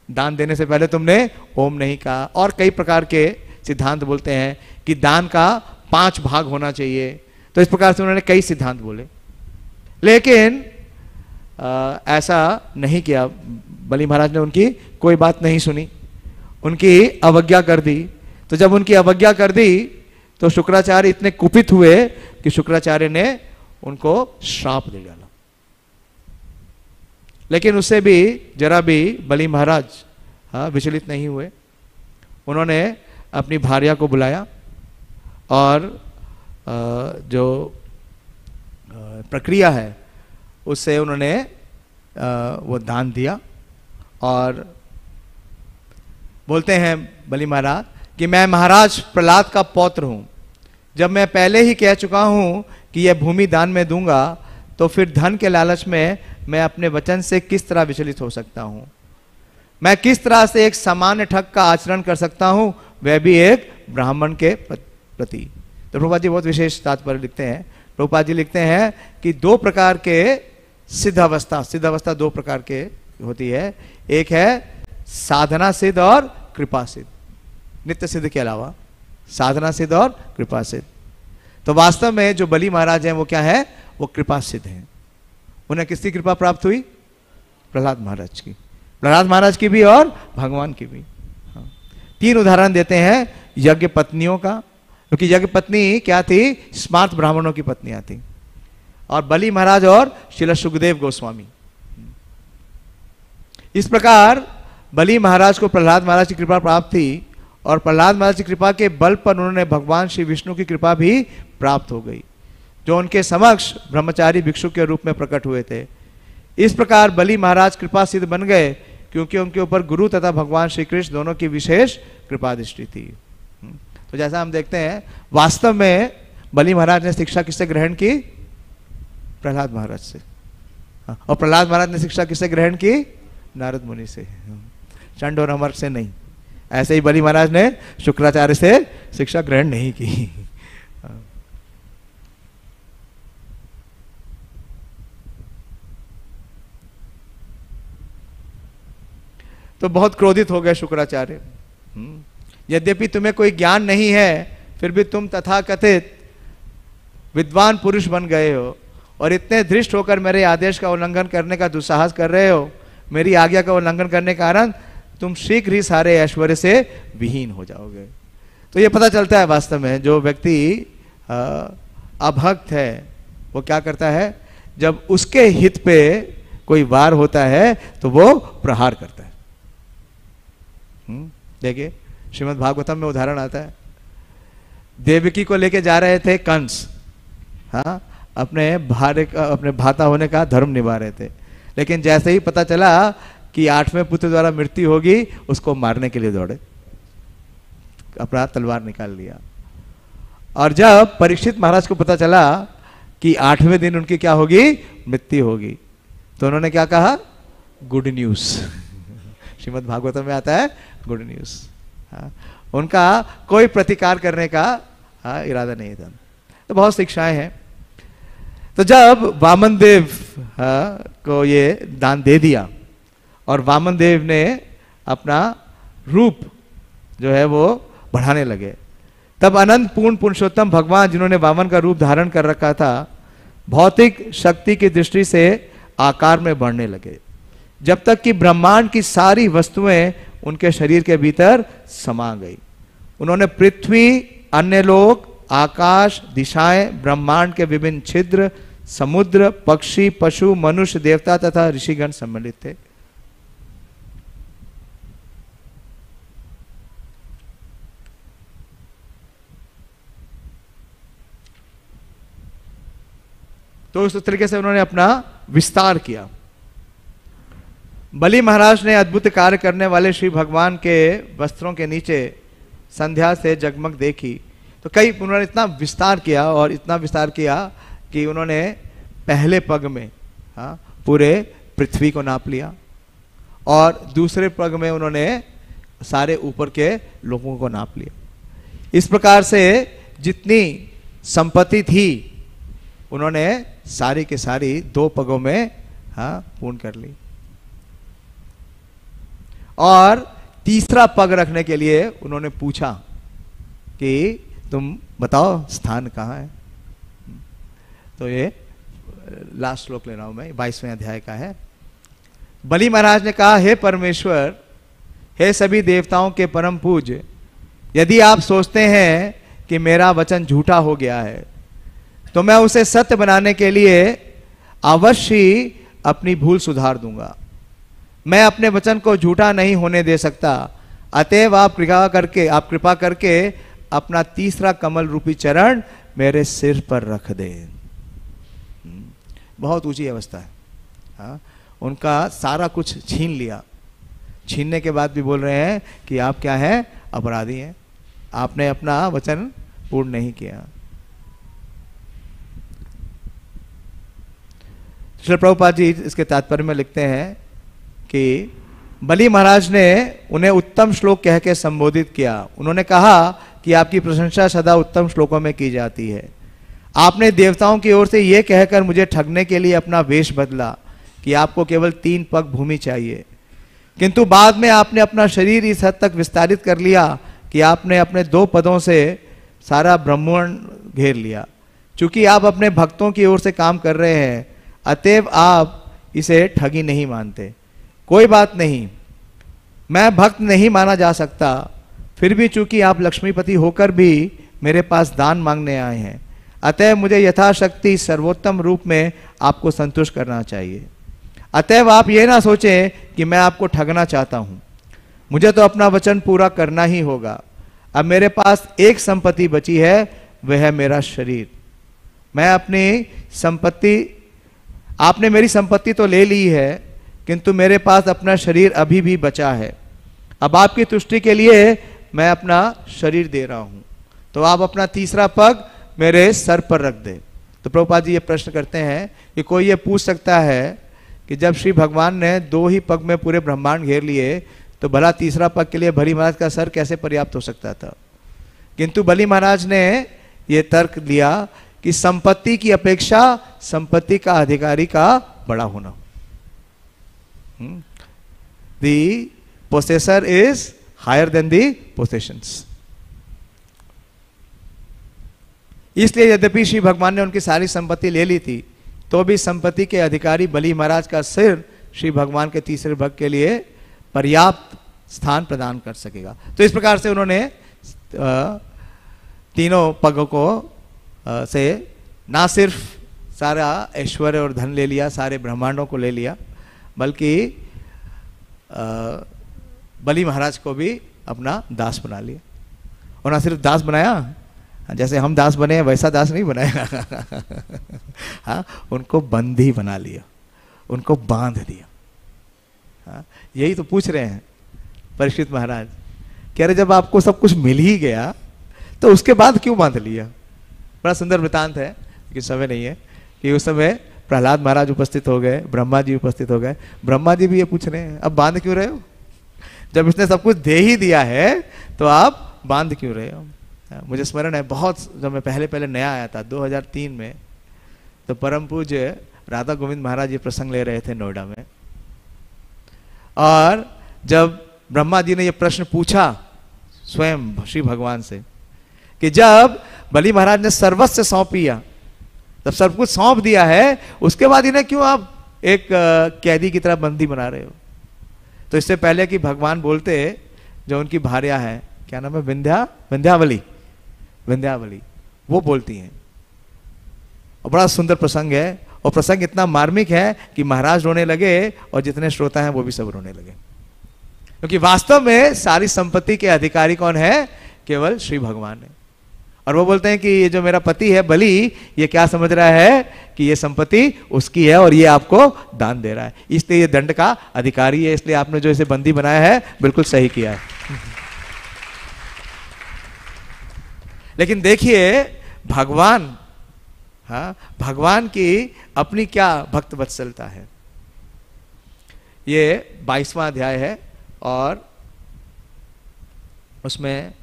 दान देने से पहले तुमने ओम नहीं कहा। और कई प्रकार के सिद्धांत बोलते हैं कि दान का 5 भाग होना चाहिए। तो इस प्रकार से उन्होंने कई सिद्धांत बोले, लेकिन ऐसा नहीं किया। बलि महाराज ने उनकी कोई बात नहीं सुनी, उनकी अवज्ञा कर दी। तो जब उनकी अवज्ञा कर दी तो शुक्राचार्य इतने कुपित हुए कि शुक्राचार्य ने उनको श्राप दे डाला। लेकिन उससे भी जरा भी बलि महाराज विचलित नहीं हुए। उन्होंने अपनी भार्या को बुलाया और जो प्रक्रिया है उससे उन्होंने वो दान दिया। और बोलते हैं बलि महाराज कि मैं महाराज प्रहलाद का पौत्र हूं, जब मैं पहले ही कह चुका हूं कि यह भूमि दान में दूंगा, तो फिर धन के लालच में मैं अपने वचन से किस तरह विचलित हो सकता हूं? मैं किस तरह से एक सामान्य ठग का आचरण कर सकता हूं, वह भी एक ब्राह्मण के प्रति? तो प्रभुपाद जी बहुत विशेष तात्पर्य लिखते हैं। प्रभुपाद जी लिखते हैं कि 2 प्रकार के सिद्ध अवस्था 2 प्रकार के होती है। एक है साधना सिद्ध और कृपा सिद्ध, नित्य सिद्ध के अलावा साधना सिद्ध और कृपा सिद्ध। तो वास्तव में जो बलि महाराज हैं वो क्या है? वो कृपा सिद्ध हैं। उन्हें किसकी कृपा प्राप्त हुई? प्रहलाद महाराज की, प्रहलाद महाराज की भी और भगवान की भी। 3 उदाहरण देते हैं यज्ञ पत्नियों का, क्योंकि यज्ञ पत्नी क्या थी? स्मार्त ब्राह्मणों की पत्नियां थी। और बलि महाराज और श्रील सुखदेव गोस्वामी। इस प्रकार बलि महाराज को प्रहलाद महाराज की कृपा प्राप्त थी और प्रहलाद महाराज की कृपा के बल पर उन्होंने भगवान श्री विष्णु की कृपा भी प्राप्त हो गई, जो उनके समक्ष ब्रह्मचारी भिक्षु के रूप में प्रकट हुए थे। इस प्रकार बलि महाराज कृपा सिद्ध बन गए क्योंकि उनके ऊपर गुरु तथा भगवान श्री कृष्ण दोनों की विशेष कृपा दृष्टि थी। तो जैसा हम देखते हैं, वास्तव में बलि महाराज ने शिक्षा किससे ग्रहण की? प्रहलाद महाराज से। और प्रहलाद महाराज ने शिक्षा किससे ग्रहण की? नारद मुनि से, चंड और अमर से नहीं। ऐसे ही बलि महाराज ने शुक्राचार्य से शिक्षा ग्रहण नहीं की। तो बहुत क्रोधित हो गए शुक्राचार्य। यद्यपि तुम्हें कोई ज्ञान नहीं है, फिर भी तुम तथाकथित विद्वान पुरुष बन गए हो और इतने धृष्ट होकर मेरे आदेश का उल्लंघन करने का दुस्साहस कर रहे हो। मेरी आज्ञा का उल्लंघन करने के कारण तुम शीघ्र ही सारे ऐश्वर्य से विहीन हो जाओगे। तो ये पता चलता है वास्तव में जो व्यक्ति अभक्त है वो क्या करता है? जब उसके हित पे कोई वार होता है तो वो प्रहार करता है। देखिए श्रीमद् भागवतम में उदाहरण आता है, देवकी को लेके जा रहे थे कंस, हाँ, अपने भाता होने का धर्म निभा रहे थे। लेकिन जैसे ही पता चला कि 8वें पुत्र द्वारा मृत्यु होगी, उसको मारने के लिए दौड़े, अपना तलवार निकाल लिया। और जब परीक्षित महाराज को पता चला कि 8वें दिन उनकी क्या होगी? मृत्यु होगी, तो उन्होंने क्या कहा? Good news. श्रीमद् भागवतम में आता है गुड न्यूज। उनका कोई प्रतिकार करने का इरादा नहीं था। तो बहुत शिक्षाएं हैं। तो जब वामन देव को ये दान दे दिया और वामन देव ने अपना रूप जो है वो बढ़ाने लगे, तब अनंत पूर्ण पुरुषोत्तम भगवान, जिन्होंने वामन का रूप धारण कर रखा था, भौतिक शक्ति की दृष्टि से आकार में बढ़ने लगे, जब तक कि ब्रह्मांड की सारी वस्तुएं उनके शरीर के भीतर समा गई। उन्होंने पृथ्वी, अन्य लोक, आकाश, दिशाएं, ब्रह्मांड के विभिन्न छिद्र, समुद्र, पक्षी, पशु, मनुष्य, देवता तथा ऋषिगण सम्मिलित थे। तो उस तरीके से उन्होंने अपना विस्तार किया। बलि महाराज ने अद्भुत कार्य करने वाले श्री भगवान के वस्त्रों के नीचे संध्या से जगमग देखी। तो कई उन्होंने इतना विस्तार किया और इतना विस्तार किया कि उन्होंने पहले पग में पूरे पृथ्वी को नाप लिया और दूसरे पग में उन्होंने सारे ऊपर के लोगों को नाप लिया। इस प्रकार से जितनी संपत्ति थी उन्होंने सारी की सारी 2 पगों में पूर्ण कर ली। और तीसरा पग रखने के लिए उन्होंने पूछा कि तुम बताओ स्थान कहाँ है। तो ये लास्ट श्लोक ले रहा हूं मैं, 22वें अध्याय का है। बलि महाराज ने कहा, हे परमेश्वर, हे सभी देवताओं के परम पूज्य, यदि आप सोचते हैं कि मेरा वचन झूठा हो गया है तो मैं उसे सत्य बनाने के लिए अवश्य अपनी भूल सुधार दूंगा। मैं अपने वचन को झूठा नहीं होने दे सकता। अतएव आप कृपा करके अपना तीसरा कमल रूपी चरण मेरे सिर पर रख दें। बहुत ऊंची अवस्था है। हाँ, उनका सारा कुछ छीन लिया। छीनने के बाद भी बोल रहे हैं कि आप क्या हैं? अपराधी हैं, आपने अपना वचन पूर्ण नहीं किया। श्री प्रभुपाद जी इसके तात्पर्य में लिखते हैं कि बलि महाराज ने उन्हें उत्तम श्लोक कह के संबोधित किया। उन्होंने कहा कि आपकी प्रशंसा सदा उत्तम श्लोकों में की जाती है। आपने देवताओं की ओर से यह कहकर मुझे ठगने के लिए अपना वेश बदला कि आपको केवल 3 पग भूमि चाहिए, किंतु बाद में आपने अपना शरीर इस हद तक विस्तारित कर लिया कि आपने अपने 2 पदों से सारा ब्रह्मांड घेर लिया। चूंकि आप अपने भक्तों की ओर से काम कर रहे हैं, अतएव आप इसे ठगी नहीं मानते। कोई बात नहीं, मैं भक्त नहीं माना जा सकता, फिर भी चूंकि आप लक्ष्मीपति होकर भी मेरे पास दान मांगने आए हैं, अतएव मुझे यथाशक्ति सर्वोत्तम रूप में आपको संतुष्ट करना चाहिए। अतएव आप ये ना सोचें कि मैं आपको ठगना चाहता हूं, मुझे तो अपना वचन पूरा करना ही होगा। अब मेरे पास एक संपत्ति बची है, वह है मेरा शरीर। मैं अपनी संपत्ति, आपने मेरी संपत्ति तो ले ली है, किंतु मेरे पास अपना शरीर अभी भी बचा है। अब आपकी तुष्टि के लिए मैं अपना शरीर दे रहा हूं, तो आप अपना तीसरा पग मेरे सर पर रख दे। तो प्रभुपाद जी ये प्रश्न करते हैं कि कोई ये पूछ सकता है कि जब श्री भगवान ने 2 ही पग में पूरे ब्रह्मांड घेर लिए, तो भला तीसरा पग के लिए बलि महाराज का सर कैसे पर्याप्त हो सकता था? किंतु बलि महाराज ने यह तर्क दिया कि संपत्ति की अपेक्षा संपत्ति का अधिकारी का बड़ा होना। The possessor is higher than the possessions. इसलिए यद्यपि श्री भगवान ने उनकी सारी संपत्ति ले ली थी, तो भी संपत्ति के अधिकारी बलि महाराज का सिर श्री भगवान के तीसरे भक्त के लिए पर्याप्त स्थान प्रदान कर सकेगा। तो इस प्रकार से उन्होंने तीनों पगों को से ना सिर्फ सारा ऐश्वर्य और धन ले लिया, सारे ब्रह्मांडों को ले लिया, बल्कि बलि महाराज को भी अपना दास बना लिया। और ना सिर्फ दास बनाया, जैसे हम दास बने हैं वैसा दास नहीं बनाया हाँ, उनको बंदी बना लिया, उनको बांध दिया। हाँ, यही तो पूछ रहे हैं परीक्षित महाराज, कह रहे जब आपको सब कुछ मिल ही गया तो उसके बाद क्यों बांध लिया? बड़ा सुंदर वृतांत है, लेकिन समय नहीं है कि उस समय प्रहलाद महाराज उपस्थित हो गए, ब्रह्मा जी उपस्थित हो गए। ब्रह्मा जी भी ये पूछ रहे हैं, अब बांध क्यों रहे हो? जब इसने सब कुछ दे ही दिया है तो आप बांध क्यों रहे हो? मुझे स्मरण है बहुत, जब मैं पहले नया आया था 2003 में, तो परम पूज्य राधा गोविंद महाराज ये प्रसंग ले रहे थे नोएडा में। और जब ब्रह्मा जी ने ये प्रश्न पूछा स्वयं श्री भगवान से कि जब बलि महाराज ने सर्वस्व सौंप दिया, जब सब कुछ सौंप दिया है, उसके बाद इन्हें क्यों आप एक कैदी की तरह बंदी बना रहे हो? तो इससे पहले कि भगवान बोलते, जो उनकी भार्या है, क्या नाम है, विंध्यावली, वो बोलती हैं। और बड़ा सुंदर प्रसंग है, और प्रसंग इतना मार्मिक है कि महाराज रोने लगे और जितने श्रोता हैं वो भी सब रोने लगे, क्योंकि वास्तव में सारी संपत्ति के अधिकारी कौन है? केवल श्री भगवान है। और वो बोलते हैं कि ये जो मेरा पति है बलि, ये क्या समझ रहा है कि ये संपत्ति उसकी है और ये आपको दान दे रहा है, इसलिए ये दंड का अधिकारी है, इसलिए आपने जो इसे बंदी बनाया है बिल्कुल सही किया है। लेकिन देखिए भगवान, हाँ, भगवान की अपनी क्या भक्त वत्सलता है। ये 22वां अध्याय है और उसमें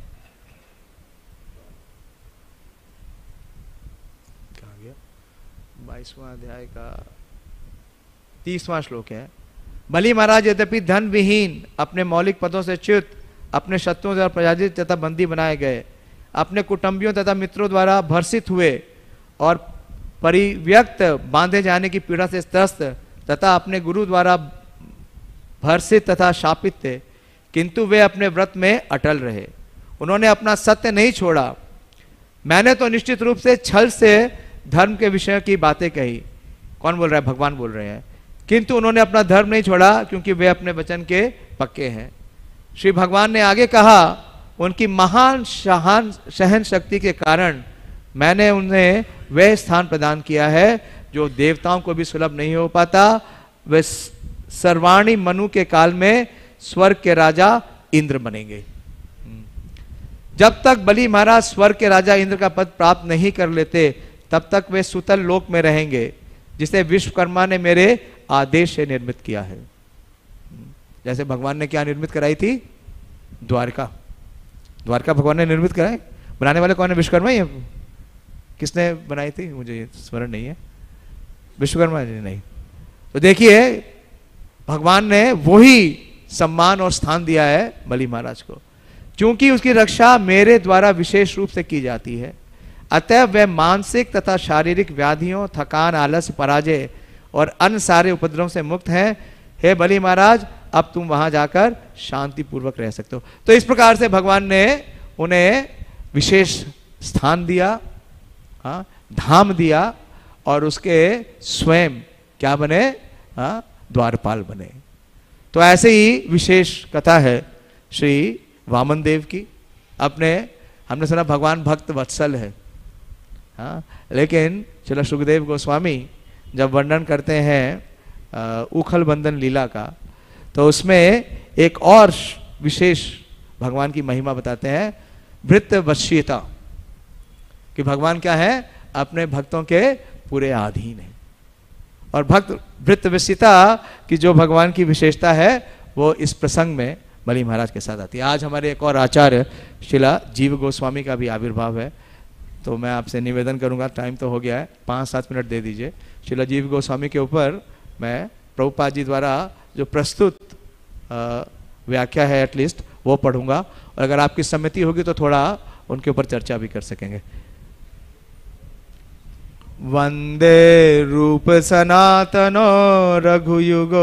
22वां अध्याय का 30वां श्लोक है। बलि महाराज यद्यपि धन विहीन, अपने मौलिक पदों से च्युत, अपने शत्रुओं द्वारा पराजित तथा बंदी बनाए गए, अपने कुटुंबियों तथा मित्रों द्वारा भर्षित हुए और परिव्यक्त बांधे जाने की पीड़ा से त्रस्त तथा अपने गुरु द्वारा भर्षित तथा शापित थे, किंतु वे अपने व्रत में अटल रहे। उन्होंने अपना सत्य नहीं छोड़ा। मैंने तो निश्चित रूप से छल से धर्म के विषय की बातें कही। कौन बोल रहा है? भगवान बोल रहे हैं। किंतु उन्होंने अपना धर्म नहीं छोड़ा, क्योंकि वे अपने वचन के पक्के हैं। श्री भगवान ने आगे कहा, उनकी महान सहन शक्ति के कारण मैंने उन्हें वह स्थान प्रदान किया है जो देवताओं को भी सुलभ नहीं हो पाता। वे सर्वाणी मनु के काल में स्वर्ग के राजा इंद्र बनेंगे। जब तक बलि महाराज स्वर्ग के राजा इंद्र का पद प्राप्त नहीं कर लेते, तब तक वे सुतल लोक में रहेंगे, जिसे विश्वकर्मा ने मेरे आदेश से निर्मित किया है। जैसे भगवान ने क्या निर्मित कराई थी? द्वारका। द्वारका भगवान ने निर्मित कराई। बनाने वाले कौन है? विश्वकर्मा ही है। किसने बनाई थी? मुझे स्मरण नहीं है। विश्वकर्मा जी नहीं। तो देखिए भगवान ने वही सम्मान और स्थान दिया है बलि महाराज को, क्योंकि उसकी रक्षा मेरे द्वारा विशेष रूप से की जाती है। अतः वह मानसिक तथा शारीरिक व्याधियों, थकान, आलस, पराजय और अन्य सारे उपद्रव से मुक्त हैं। हे बलि महाराज, अब तुम वहां जाकर शांति पूर्वक रह सकते हो। तो इस प्रकार से भगवान ने उन्हें विशेष स्थान दिया, हाँ, धाम दिया, और उसके स्वयं क्या बने? हाँ, द्वारपाल बने। तो ऐसे ही विशेष कथा है श्री वामन देव की। हमने सुना भगवान भक्त वत्सल है, हाँ, लेकिन चलो सुखदेव गोस्वामी जब वर्णन करते हैं उखल बंधन लीला का, तो उसमें एक और विशेष भगवान की महिमा बताते हैं, भृत्य वश्यता, कि भगवान क्या है? अपने भक्तों के पूरे अधीन है। और भक्त भृत्य वश्यता की जो भगवान की विशेषता है वो इस प्रसंग में बलि महाराज के साथ आती है। आज हमारे एक और आचार्य शिला जीव गोस्वामी का भी आविर्भाव है, तो मैं आपसे निवेदन करूंगा, टाइम तो हो गया है, 5-7 मिनट दे दीजिए। शिला जीव गोस्वामी के ऊपर मैं प्रभुपाद जी द्वारा जो प्रस्तुत व्याख्या है एटलीस्ट वो पढ़ूंगा, और अगर आपकी सम्मति होगी तो थोड़ा उनके ऊपर चर्चा भी कर सकेंगे। वंदे रूप सनातनो रघुयुगो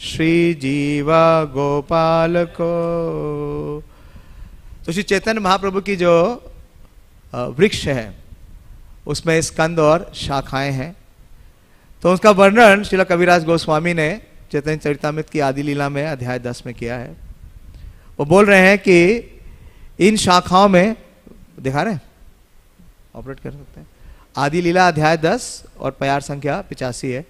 श्री जीवा गोपाल को। तो श्री चैतन्य महाप्रभु की जो वृक्ष है उसमें स्कंद और शाखाएं हैं, तो उसका वर्णन श्रील कविराज गोस्वामी ने चैतन्य चरितामृत की आदि लीला में अध्याय 10 में किया है। वो बोल रहे हैं कि इन शाखाओं में, दिखा रहे हैं, ऑपरेट कर सकते हैं, आदि लीला अध्याय 10 और प्यार संख्या 85 है।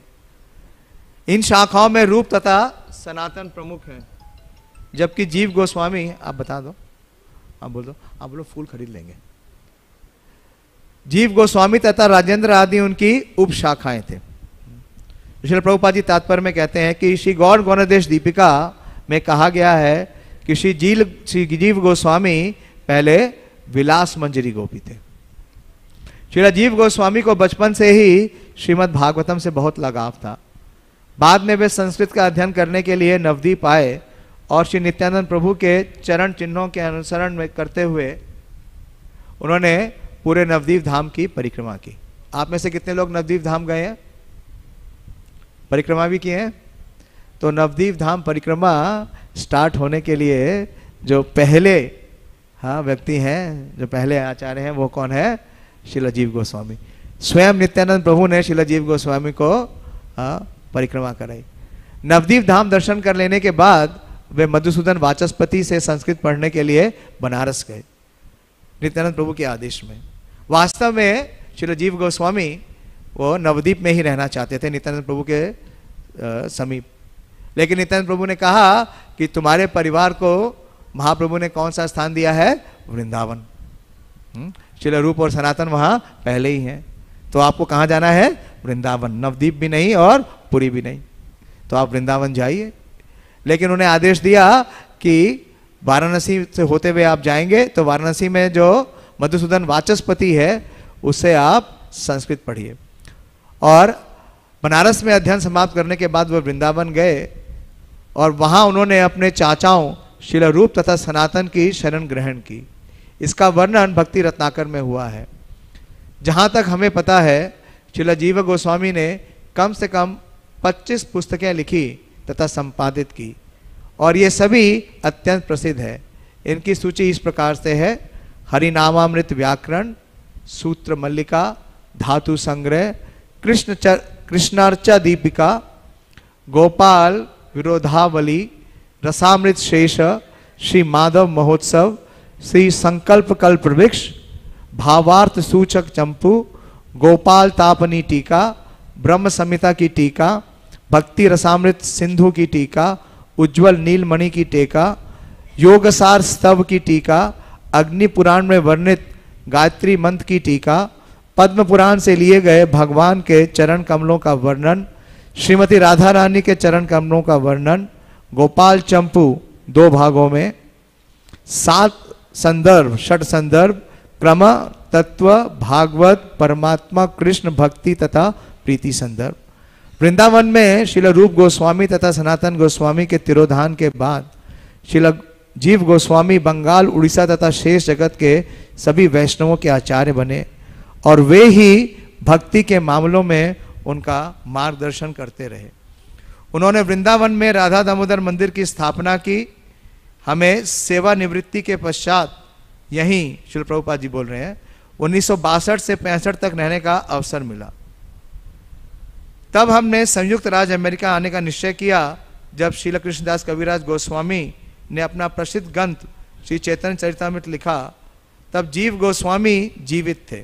इन शाखाओं में रूप तथा सनातन प्रमुख है, जबकि जीव गोस्वामी, आप बता दो, आप बोल दो, आप बोलो, फूल खरीद लेंगे। जीव गोस्वामी तथा राजेंद्र आदि उनकी उप शाखाएं थे। श्रील प्रभुपाद जी तात्पर्य में कहते हैं कि श्री गौड़ गौणदेश दीपिका में कहा गया है कि श्री जीव गोस्वामी पहले विलास मंजरी गोपी थे। श्री जीव गोस्वामी को बचपन से ही श्रीमद् भागवतम से बहुत लगाव था। बाद में वे संस्कृत का अध्ययन करने के लिए नवद्वीप आए और श्री नित्यानंद प्रभु के चरण चिन्हों के अनुसरण में करते हुए उन्होंने पूरे नवद्वीप धाम की परिक्रमा की। आप में से कितने लोग नवद्वीप धाम गए हैं, परिक्रमा भी किए हैं? तो नवद्वीप धाम परिक्रमा स्टार्ट होने के लिए जो पहले व्यक्ति हैं, जो पहले आचार्य हैं, वो कौन है? श्रील जीव गोस्वामी। स्वयं नित्यानंद प्रभु ने श्रील जीव गोस्वामी को परिक्रमा कराई। नवद्वीप धाम दर्शन कर लेने के बाद वे मधुसूदन वाचस्पति से संस्कृत पढ़ने के लिए बनारस गए, नित्यानंद प्रभु के आदेश में। वास्तव में श्रील जीव गोस्वामी वो नवद्वीप में ही रहना चाहते थे, नित्यानंद प्रभु के समीप, लेकिन नित्यानंद प्रभु ने कहा कि तुम्हारे परिवार को महाप्रभु ने कौन सा स्थान दिया है? वृंदावन। श्रील रूप और सनातन वहाँ पहले ही हैं। तो आपको कहाँ जाना है? वृंदावन। नवद्वीप भी नहीं और पुरी भी नहीं, तो आप वृंदावन जाइए। लेकिन उन्हें आदेश दिया कि वाराणसी से होते हुए आप जाएंगे तो वाराणसी में जो मधुसूदन वाचस्पति है उससे आप संस्कृत पढ़िए। और बनारस में अध्ययन समाप्त करने के बाद वह वृंदावन गए और वहाँ उन्होंने अपने चाचाओं श्रील रूप तथा सनातन की शरण ग्रहण की। इसका वर्णन भक्ति रत्नाकर में हुआ है। जहाँ तक हमें पता है श्रील जीव गोस्वामी ने कम से कम 25 पुस्तकें लिखी तथा संपादित की और ये सभी अत्यंत प्रसिद्ध है। इनकी सूची इस प्रकार से है: हरिनामामृत व्याकरण, सूत्र मल्लिका, धातु संग्रह, कृष्णार्चा दीपिका, गोपाल विरोधावली, रसामृत शेष, श्री माधव महोत्सव, श्री संकल्प कल्प वृक्ष, भावार्थ सूचक चंपू, गोपाल तापनी टीका, ब्रह्म संहिता की टीका, भक्ति रसामृत सिंधु की टीका, उज्ज्वल नीलमणि की टीका, योगसार स्तव की टीका, अग्नि पुराण में वर्णित गायत्री मंत्र की टीका, पद्म पुराण से लिए गए भगवान के चरण कमलों का वर्णन, श्रीमती राधा रानी के चरण कमलों का वर्णन, गोपाल चंपू 2 भागों में, 7 संदर्भ, 6 संदर्भ, क्रम, तत्व, भागवत, परमात्मा, कृष्ण भक्ति तथा प्रीति संदर्भ। वृंदावन में श्रील रूप गोस्वामी तथा सनातन गोस्वामी के तिरोधान के बाद श्रील जीव गोस्वामी बंगाल, उड़ीसा तथा शेष जगत के सभी वैष्णवों के आचार्य बने और वे ही भक्ति के मामलों में उनका मार्गदर्शन करते रहे। उन्होंने वृंदावन में राधा दामोदर मंदिर की स्थापना की। हमें सेवानिवृत्ति के पश्चात यहीं श्रील प्रभुपाद जी बोल रहे हैं 1962 से 65 तक रहने का अवसर मिला। तब हमने संयुक्त राज्य अमेरिका आने का निश्चय किया। जब श्रील कृष्णदास कविराज गोस्वामी ने अपना प्रसिद्ध ग्रंथ श्री चैतन्य चरितामृत लिखा तब जीव गोस्वामी जीवित थे।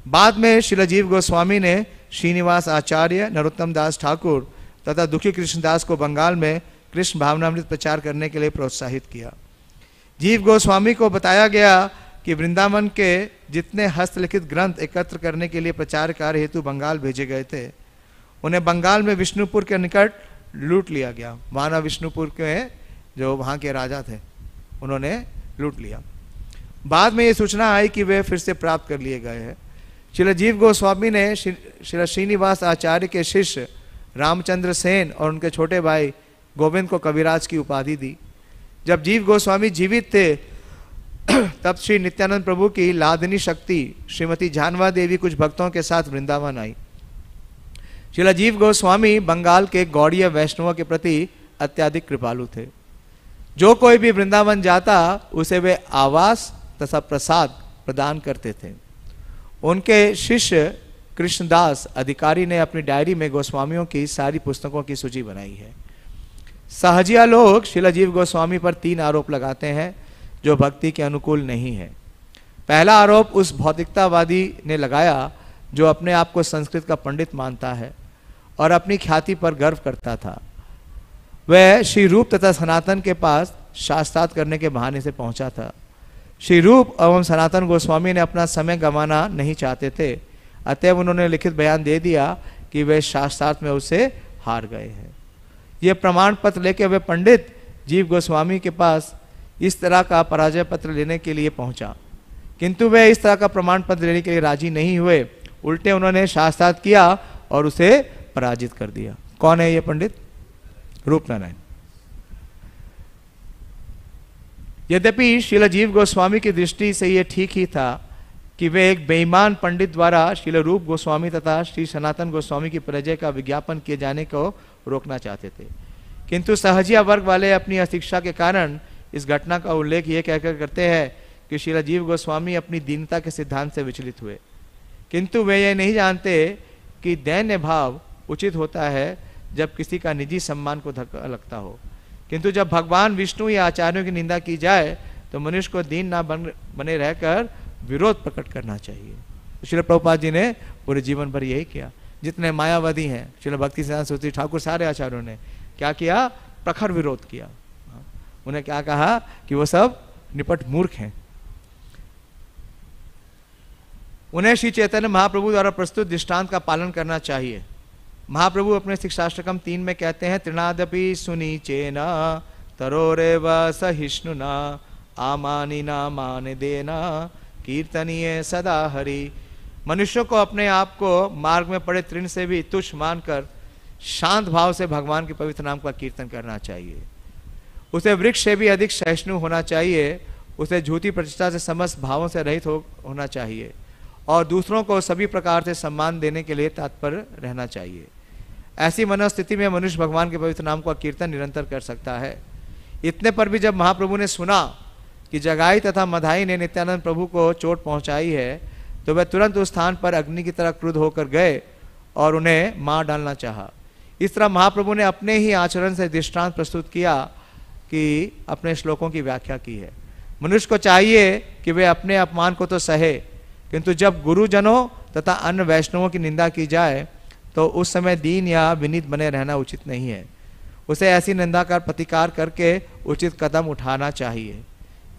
बाद में श्रील जीव गोस्वामी ने श्रीनिवास आचार्य, नरोत्तम दास ठाकुर तथा दुखी कृष्णदास को बंगाल में कृष्ण भावनामृत प्रचार करने के लिए प्रोत्साहित किया। जीव गोस्वामी को बताया गया कि वृंदावन के जितने हस्तलिखित ग्रंथ एकत्र करने के लिए प्रचार कार्य हेतु बंगाल भेजे गए थे उन्हें बंगाल में विष्णुपुर के निकट लूट लिया गया। वहाँ विष्णुपुर के जो वहाँ के राजा थे उन्होंने लूट लिया। बाद में ये सूचना आई कि वे फिर से प्राप्त कर लिए गए हैं। श्री जीव गोस्वामी ने श्री श्रीनिवास आचार्य के शिष्य रामचंद्र सेन और उनके छोटे भाई गोविंद को कविराज की उपाधि दी। जब जीव गोस्वामी जीवित थे तब श्री नित्यानंद प्रभु की लादिनी शक्ति श्रीमती जानवा देवी कुछ भक्तों के साथ वृंदावन आई। श्री जीव गोस्वामी बंगाल के गौड़ीय वैष्णवों के प्रति अत्यधिक कृपालु थे। जो कोई भी वृंदावन जाता उसे वे आवास तथा प्रसाद प्रदान करते थे। उनके शिष्य कृष्णदास अधिकारी ने अपनी डायरी में गोस्वामियों की सारी पुस्तकों की सूची बनाई है। सहजिया लोग श्रील जीव गोस्वामी पर 3 आरोप लगाते हैं जो भक्ति के अनुकूल नहीं है। पहला आरोप उस भौतिकतावादी ने लगाया जो अपने आप को संस्कृत का पंडित मानता है और अपनी ख्याति पर गर्व करता था। वह श्री रूप तथा सनातन के पास शास्त्रार्थ करने के बहाने से पहुंचा था। श्री रूप एवं सनातन गोस्वामी ने अपना समय गंवाना नहीं चाहते थे, अतएव उन्होंने लिखित बयान दे दिया कि वे शास्त्रार्थ में उससे हार गए हैं। ये प्रमाण पत्र लेके वे पंडित जीव गोस्वामी के पास इस तरह का पराजय पत्र लेने के लिए पहुंचा, किंतु वे इस तरह का प्रमाण पत्र लेने के लिए राजी नहीं हुए। उल्टे उन्होंने शास्त्रार्थ किया और उसे पराजित कर दिया। कौन है ये पंडित? रूपनारायण। यद्यपि श्रील जीव गोस्वामी की दृष्टि से यह ठीक ही था कि वे एक बेईमान पंडित द्वारा श्रील रूप गोस्वामी तथा श्री सनातन गोस्वामी की पराजय का विज्ञापन किए जाने को रोकना चाहते थे, किंतु सहजिया वर्ग वाले अपनी अशिक्षा के कारण इस घटना का उल्लेख ये कहकर करते हैं कि श्रील जीव गोस्वामी अपनी दीनता के सिद्धांत से विचलित हुए, किंतु वे ये नहीं जानते कि दैन्य भाव उचित होता है जब किसी का निजी सम्मान को धक्का लगता हो, किंतु जब भगवान विष्णु या आचार्यों की निंदा की जाए तो मनुष्य को दीन ना बने रहकर विरोध प्रकट करना चाहिए। तो श्रील प्रभुपाद जी ने पूरे जीवन भर यही किया। जितने मायावादी हैं, श्रील भक्ति सिद्धांत सरस्वती ठाकुर, सारे आचार्यों ने क्या किया? प्रखर विरोध किया। उन्हें क्या कहा कि वो सब निपट मूर्ख हैं। उन्हें श्री चैतन्य महाप्रभु द्वारा प्रस्तुत दृष्टांत का पालन करना चाहिए। महाप्रभु अपने शिक्षाष्टकम 3 में कहते हैं, तृणादपि सुनीचेन तरोरेव सहिष्णुना आमानिना मान देना कीर्तनीय सदा हरि। मनुष्यों को अपने आप को मार्ग में पड़े तृण से भी तुच्छ मानकर शांत भाव से भगवान के पवित्र नाम का कीर्तन करना चाहिए। उसे वृक्ष से भी अधिक सहिष्णु होना चाहिए। उसे झूठी प्रतिष्ठा से समस्त भावों से रहित होना चाहिए और दूसरों को सभी प्रकार से सम्मान देने के लिए तत्पर रहना चाहिए। ऐसी मनोस्थिति में मनुष्य भगवान के पवित्र नाम का कीर्तन निरंतर कर सकता है। इतने पर भी जब महाप्रभु ने सुना कि जगाई तथा मधाई ने नित्यानंद प्रभु को चोट पहुंचाई है, तो वह तुरंत उस स्थान पर अग्नि की तरह क्रुद्ध होकर गए और उन्हें मार डालना चाहा। इस तरह महाप्रभु ने अपने ही आचरण से दृष्टांत प्रस्तुत किया कि अपने श्लोकों की व्याख्या की है। मनुष्य को चाहिए कि वे अपने अपमान को तो सहे, किंतु जब गुरुजनों तथा अन्य वैष्णवों की निंदा की जाए तो उस समय दीन या विनीत बने रहना उचित नहीं है। उसे ऐसी निंदा का प्रतिकार करके उचित कदम उठाना चाहिए।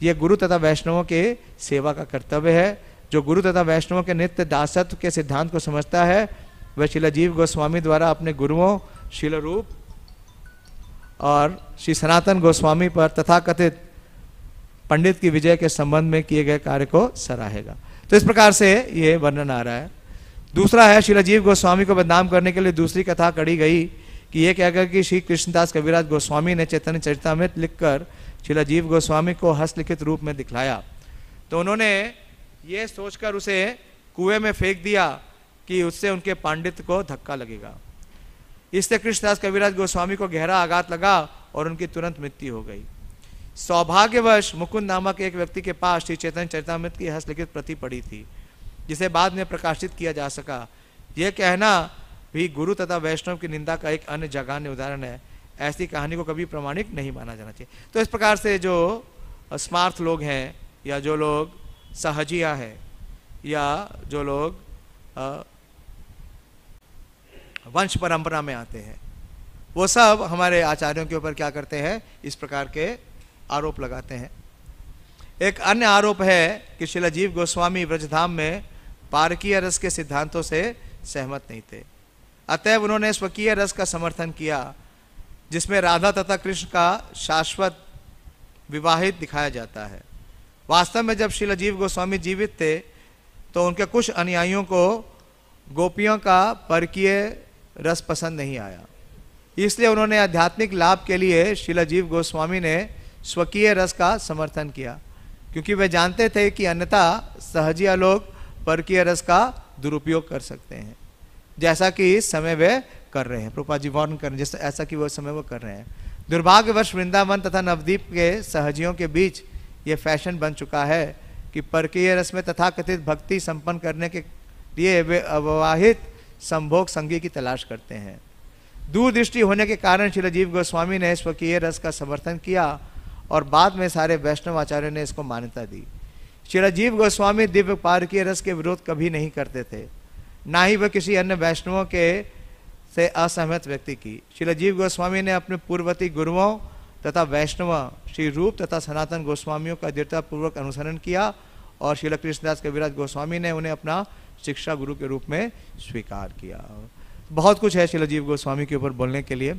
ये गुरु तथा वैष्णवों के सेवा का कर्तव्य है। जो गुरु तथा वैष्णवों के नित्य दासत्व के सिद्धांत को समझता है, वह श्रील जीव गोस्वामी द्वारा अपने गुरुओं श्रील रूप और श्री सनातन गोस्वामी पर तथाकथित पंडित की विजय के संबंध में किए गए कार्य को सराहेगा। तो इस प्रकार से ये वर्णन आ रहा है। दूसरा है, श्रील जीव गोस्वामी को बदनाम करने के लिए दूसरी कथा कड़ी गई कि ये कहकर कि श्री कृष्णदास कविराज गोस्वामी ने चैतन्य चरितामृत लिखकर श्रील जीव गोस्वामी को हस्तलिखित रूप में दिखलाया, तो उन्होंने ये सोचकर उसे कुएं में फेंक दिया कि उससे उनके पांडित्य को धक्का लगेगा। इससे कृष्णदास कविराज गोस्वामी को गहरा आघात लगा और उनकी तुरंत मृत्यु हो गई। सौभाग्यवश मुकुंद नामक एक व्यक्ति के पास श्री चैतन्य चरितामृत की हस्तलिखित प्रति पड़ी थी, जिसे बाद में प्रकाशित किया जा सका। यह कहना भी गुरु तथा वैष्णव की निंदा का एक अन्य जघन्य उदाहरण है। ऐसी कहानी को कभी प्रामाणिक नहीं माना जाना चाहिए। तो इस प्रकार से जो स्मार्थ लोग हैं या जो लोग सहजिया है या जो लोग वंश परंपरा में आते हैं, वो सब हमारे आचार्यों के ऊपर क्या करते हैं, इस प्रकार के आरोप लगाते हैं। एक अन्य आरोप है कि श्रील जीव गोस्वामी ब्रजधाम में पारकीय रस के सिद्धांतों से सहमत नहीं थे, अतएव उन्होंने स्वकीय रस का समर्थन किया, जिसमें राधा तथा कृष्ण का शाश्वत विवाहित दिखाया जाता है। वास्तव में जब श्रील जीव गोस्वामी जीवित थे तो उनके कुछ अनुयायियों को गोपियों का परकीय रस पसंद नहीं आया, इसलिए उन्होंने आध्यात्मिक लाभ के लिए श्रील जीव गोस्वामी ने स्वकीय रस का समर्थन किया, क्योंकि वे जानते थे कि अन्यथा सहजिया लोग परकीय रस का दुरुपयोग कर सकते हैं, जैसा कि इस समय वे कर रहे हैं। प्रभुपाद जी वर्णन कर रहे हैं जैसा ऐसा कि वो समय वो कर रहे हैं। दुर्भाग्यवश वृंदावन तथा नवद्वीप के सहजियों के बीच ये फैशन बन चुका है कि परकीय रस में तथाकथित भक्ति संपन्न करने के लिए वे अविवाहित संभोग संगी की तलाश करते हैं। दूरदृष्टि होने के कारण श्रील जीव गोस्वामी ने स्वकीय रस का समर्थन किया और बाद में सारे वैष्णव आचार्यों ने इसको मान्यता दी। श्रील जीव गोस्वामी दिव्य पारकीय रस के विरोध कभी नहीं करते थे, ना ही वह किसी अन्य वैष्णवों के से असहमत व्यक्ति की। श्रील जीव गोस्वामी ने अपने पूर्ववर्ती गुरुओं तथा वैष्णव श्री रूप तथा सनातन गोस्वामियों का दृढ़तापूर्वक अनुसरण किया और श्रील कृष्णदास कविराज गोस्वामी ने उन्हें अपना शिक्षा गुरु के रूप में स्वीकार किया। बहुत कुछ है श्रील जीव गोस्वामी के ऊपर बोलने के लिए,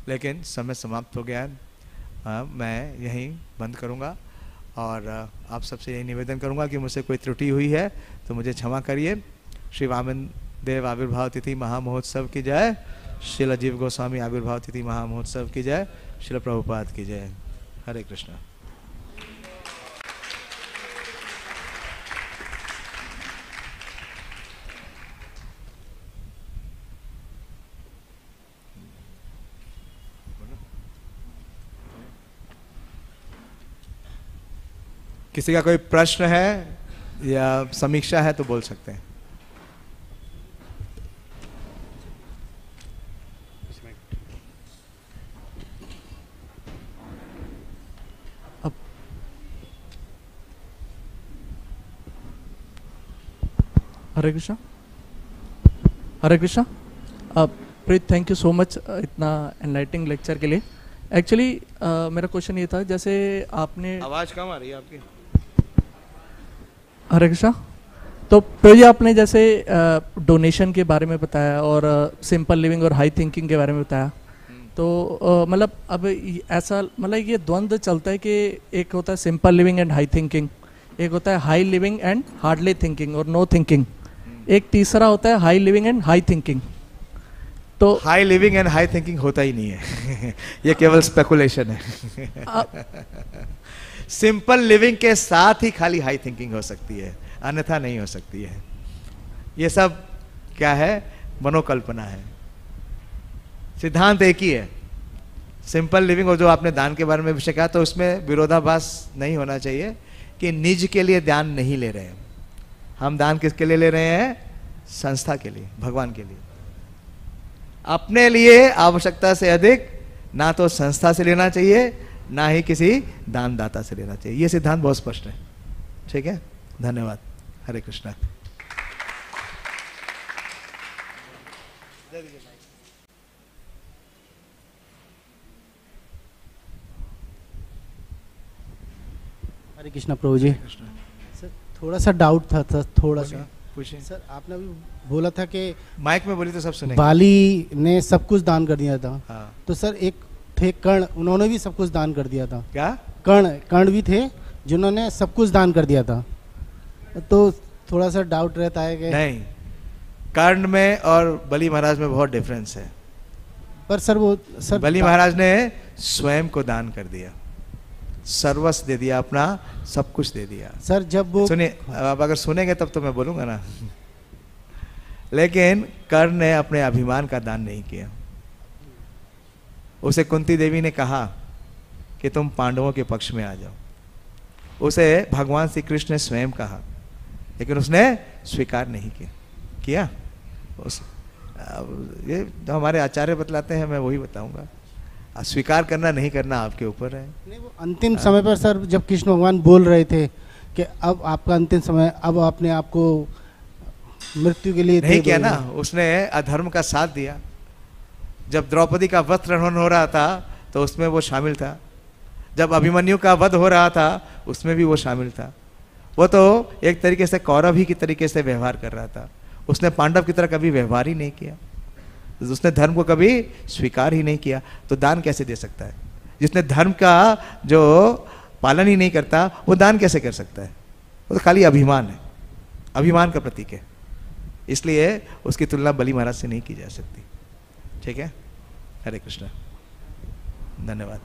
लेकिन समय समाप्त हो गया है। मैं यहीं बंद करूंगा और आप सबसे यही निवेदन करूंगा कि मुझसे कोई त्रुटि हुई है तो मुझे क्षमा करिए। श्री वामन देव आविर्भाव तिथि महामहोत्सव की जय। श्रील जीव गोस्वामी आविर्भाव तिथि महामहोत्सव की जय। श्रील प्रभुपाद की जय। हरे कृष्ण। किसी का कोई प्रश्न है या समीक्षा है तो बोल सकते हैं। हरे कृष्णा। हरे कृष्णा। प्रीत, थैंक यू सो मच इतना एनलाइटिंग लेक्चर के लिए। एक्चुअली मेरा क्वेश्चन ये था, जैसे आपने आवाज़ कम आ रही है आपकी। हरे कृष्णा। तो प्रभु जी आपने जैसे डोनेशन के बारे में बताया और सिंपल लिविंग और हाई थिंकिंग के बारे में बताया, तो मतलब अब ऐसा मतलब ये द्वंद्व चलता है कि एक होता है simple living and high thinking, एक होता है high living and hardly thinking और नो थिंकिंग, एक तीसरा होता है high living and high thinking. तो high living and high thinking होता ही नहीं है ये केवल स्पेकुलेशन है सिंपल लिविंग के साथ ही खाली हाई थिंकिंग हो सकती है, अन्यथा नहीं हो सकती है। ये सब क्या है? मनोकल्पना है। सिद्धांत एक ही है, सिंपल लिविंग। और जो आपने दान के बारे में विषय कहा, तो उसमें विरोधाभास नहीं होना चाहिए कि निज के लिए दान नहीं ले रहे हैं हम। दान किसके लिए ले रहे हैं? संस्था के लिए, भगवान के लिए। अपने लिए आवश्यकता से अधिक ना तो संस्था से लेना चाहिए, ना ही किसी दानदाता से लेना चाहिए। यह सिद्धांत बहुत स्पष्ट है। ठीक है, धन्यवाद। हरे कृष्णा। हरे कृष्णा प्रभु जी। सर थोड़ा सा डाउट था थोड़ा सा। पूछिए सर आपने अभी बोला था कि माइक में बोली तो सब सुने। बाली ने सब कुछ दान कर दिया था। हाँ। तो सर एक थे कर्ण, उन्होंने भी सब कुछ दान कर दिया था। क्या? कर्ण भी थे जिन्होंने सब कुछ दान कर दिया था। तो थोड़ा सा डाउट रहता है कि नहीं, कर्ण में और बलि महाराज में बहुत डिफरेंस है। पर सर वो सर बलि महाराज ने स्वयं को दान कर दिया, सर्वस्व दे दिया, अपना सब कुछ दे दिया। सर जब वो सुनिए, अब अगर सुनेंगे तब तो मैं बोलूंगा ना लेकिन कर्ण ने अपने अभिमान का दान नहीं किया। उसे कुंती देवी ने कहा कि तुम पांडवों के पक्ष में आ जाओ। उसे भगवान श्री कृष्ण ने स्वयं कहा, लेकिन उसने स्वीकार नहीं किया। ये जो हमारे आचार्य बतलाते हैं, मैं वही बताऊंगा। स्वीकार करना नहीं करना आपके ऊपर है। नहीं, वो अंतिम समय पर सर जब कृष्ण भगवान बोल रहे थे कि अब आपका अंतिम समय, अब आपने आपको मृत्यु के लिए नहीं किया ना, उसने अधर्म का साथ दिया। जब द्रौपदी का वस्त्र हनन हो रहा था तो उसमें वो शामिल था। जब अभिमन्यु का वध हो रहा था उसमें भी वो शामिल था। वो तो एक तरीके से कौरव ही की तरीके से व्यवहार कर रहा था। उसने पांडव की तरह कभी व्यवहार ही नहीं किया। उसने धर्म को कभी स्वीकार ही नहीं किया, तो दान कैसे दे सकता है? जिसने धर्म का जो पालन ही नहीं करता वो दान कैसे कर सकता है? वो तो खाली अभिमान है, अभिमान का प्रतीक है। इसलिए उसकी तुलना बलि महाराज से नहीं की जा सकती। ठीक है, हरे कृष्ण, धन्यवाद।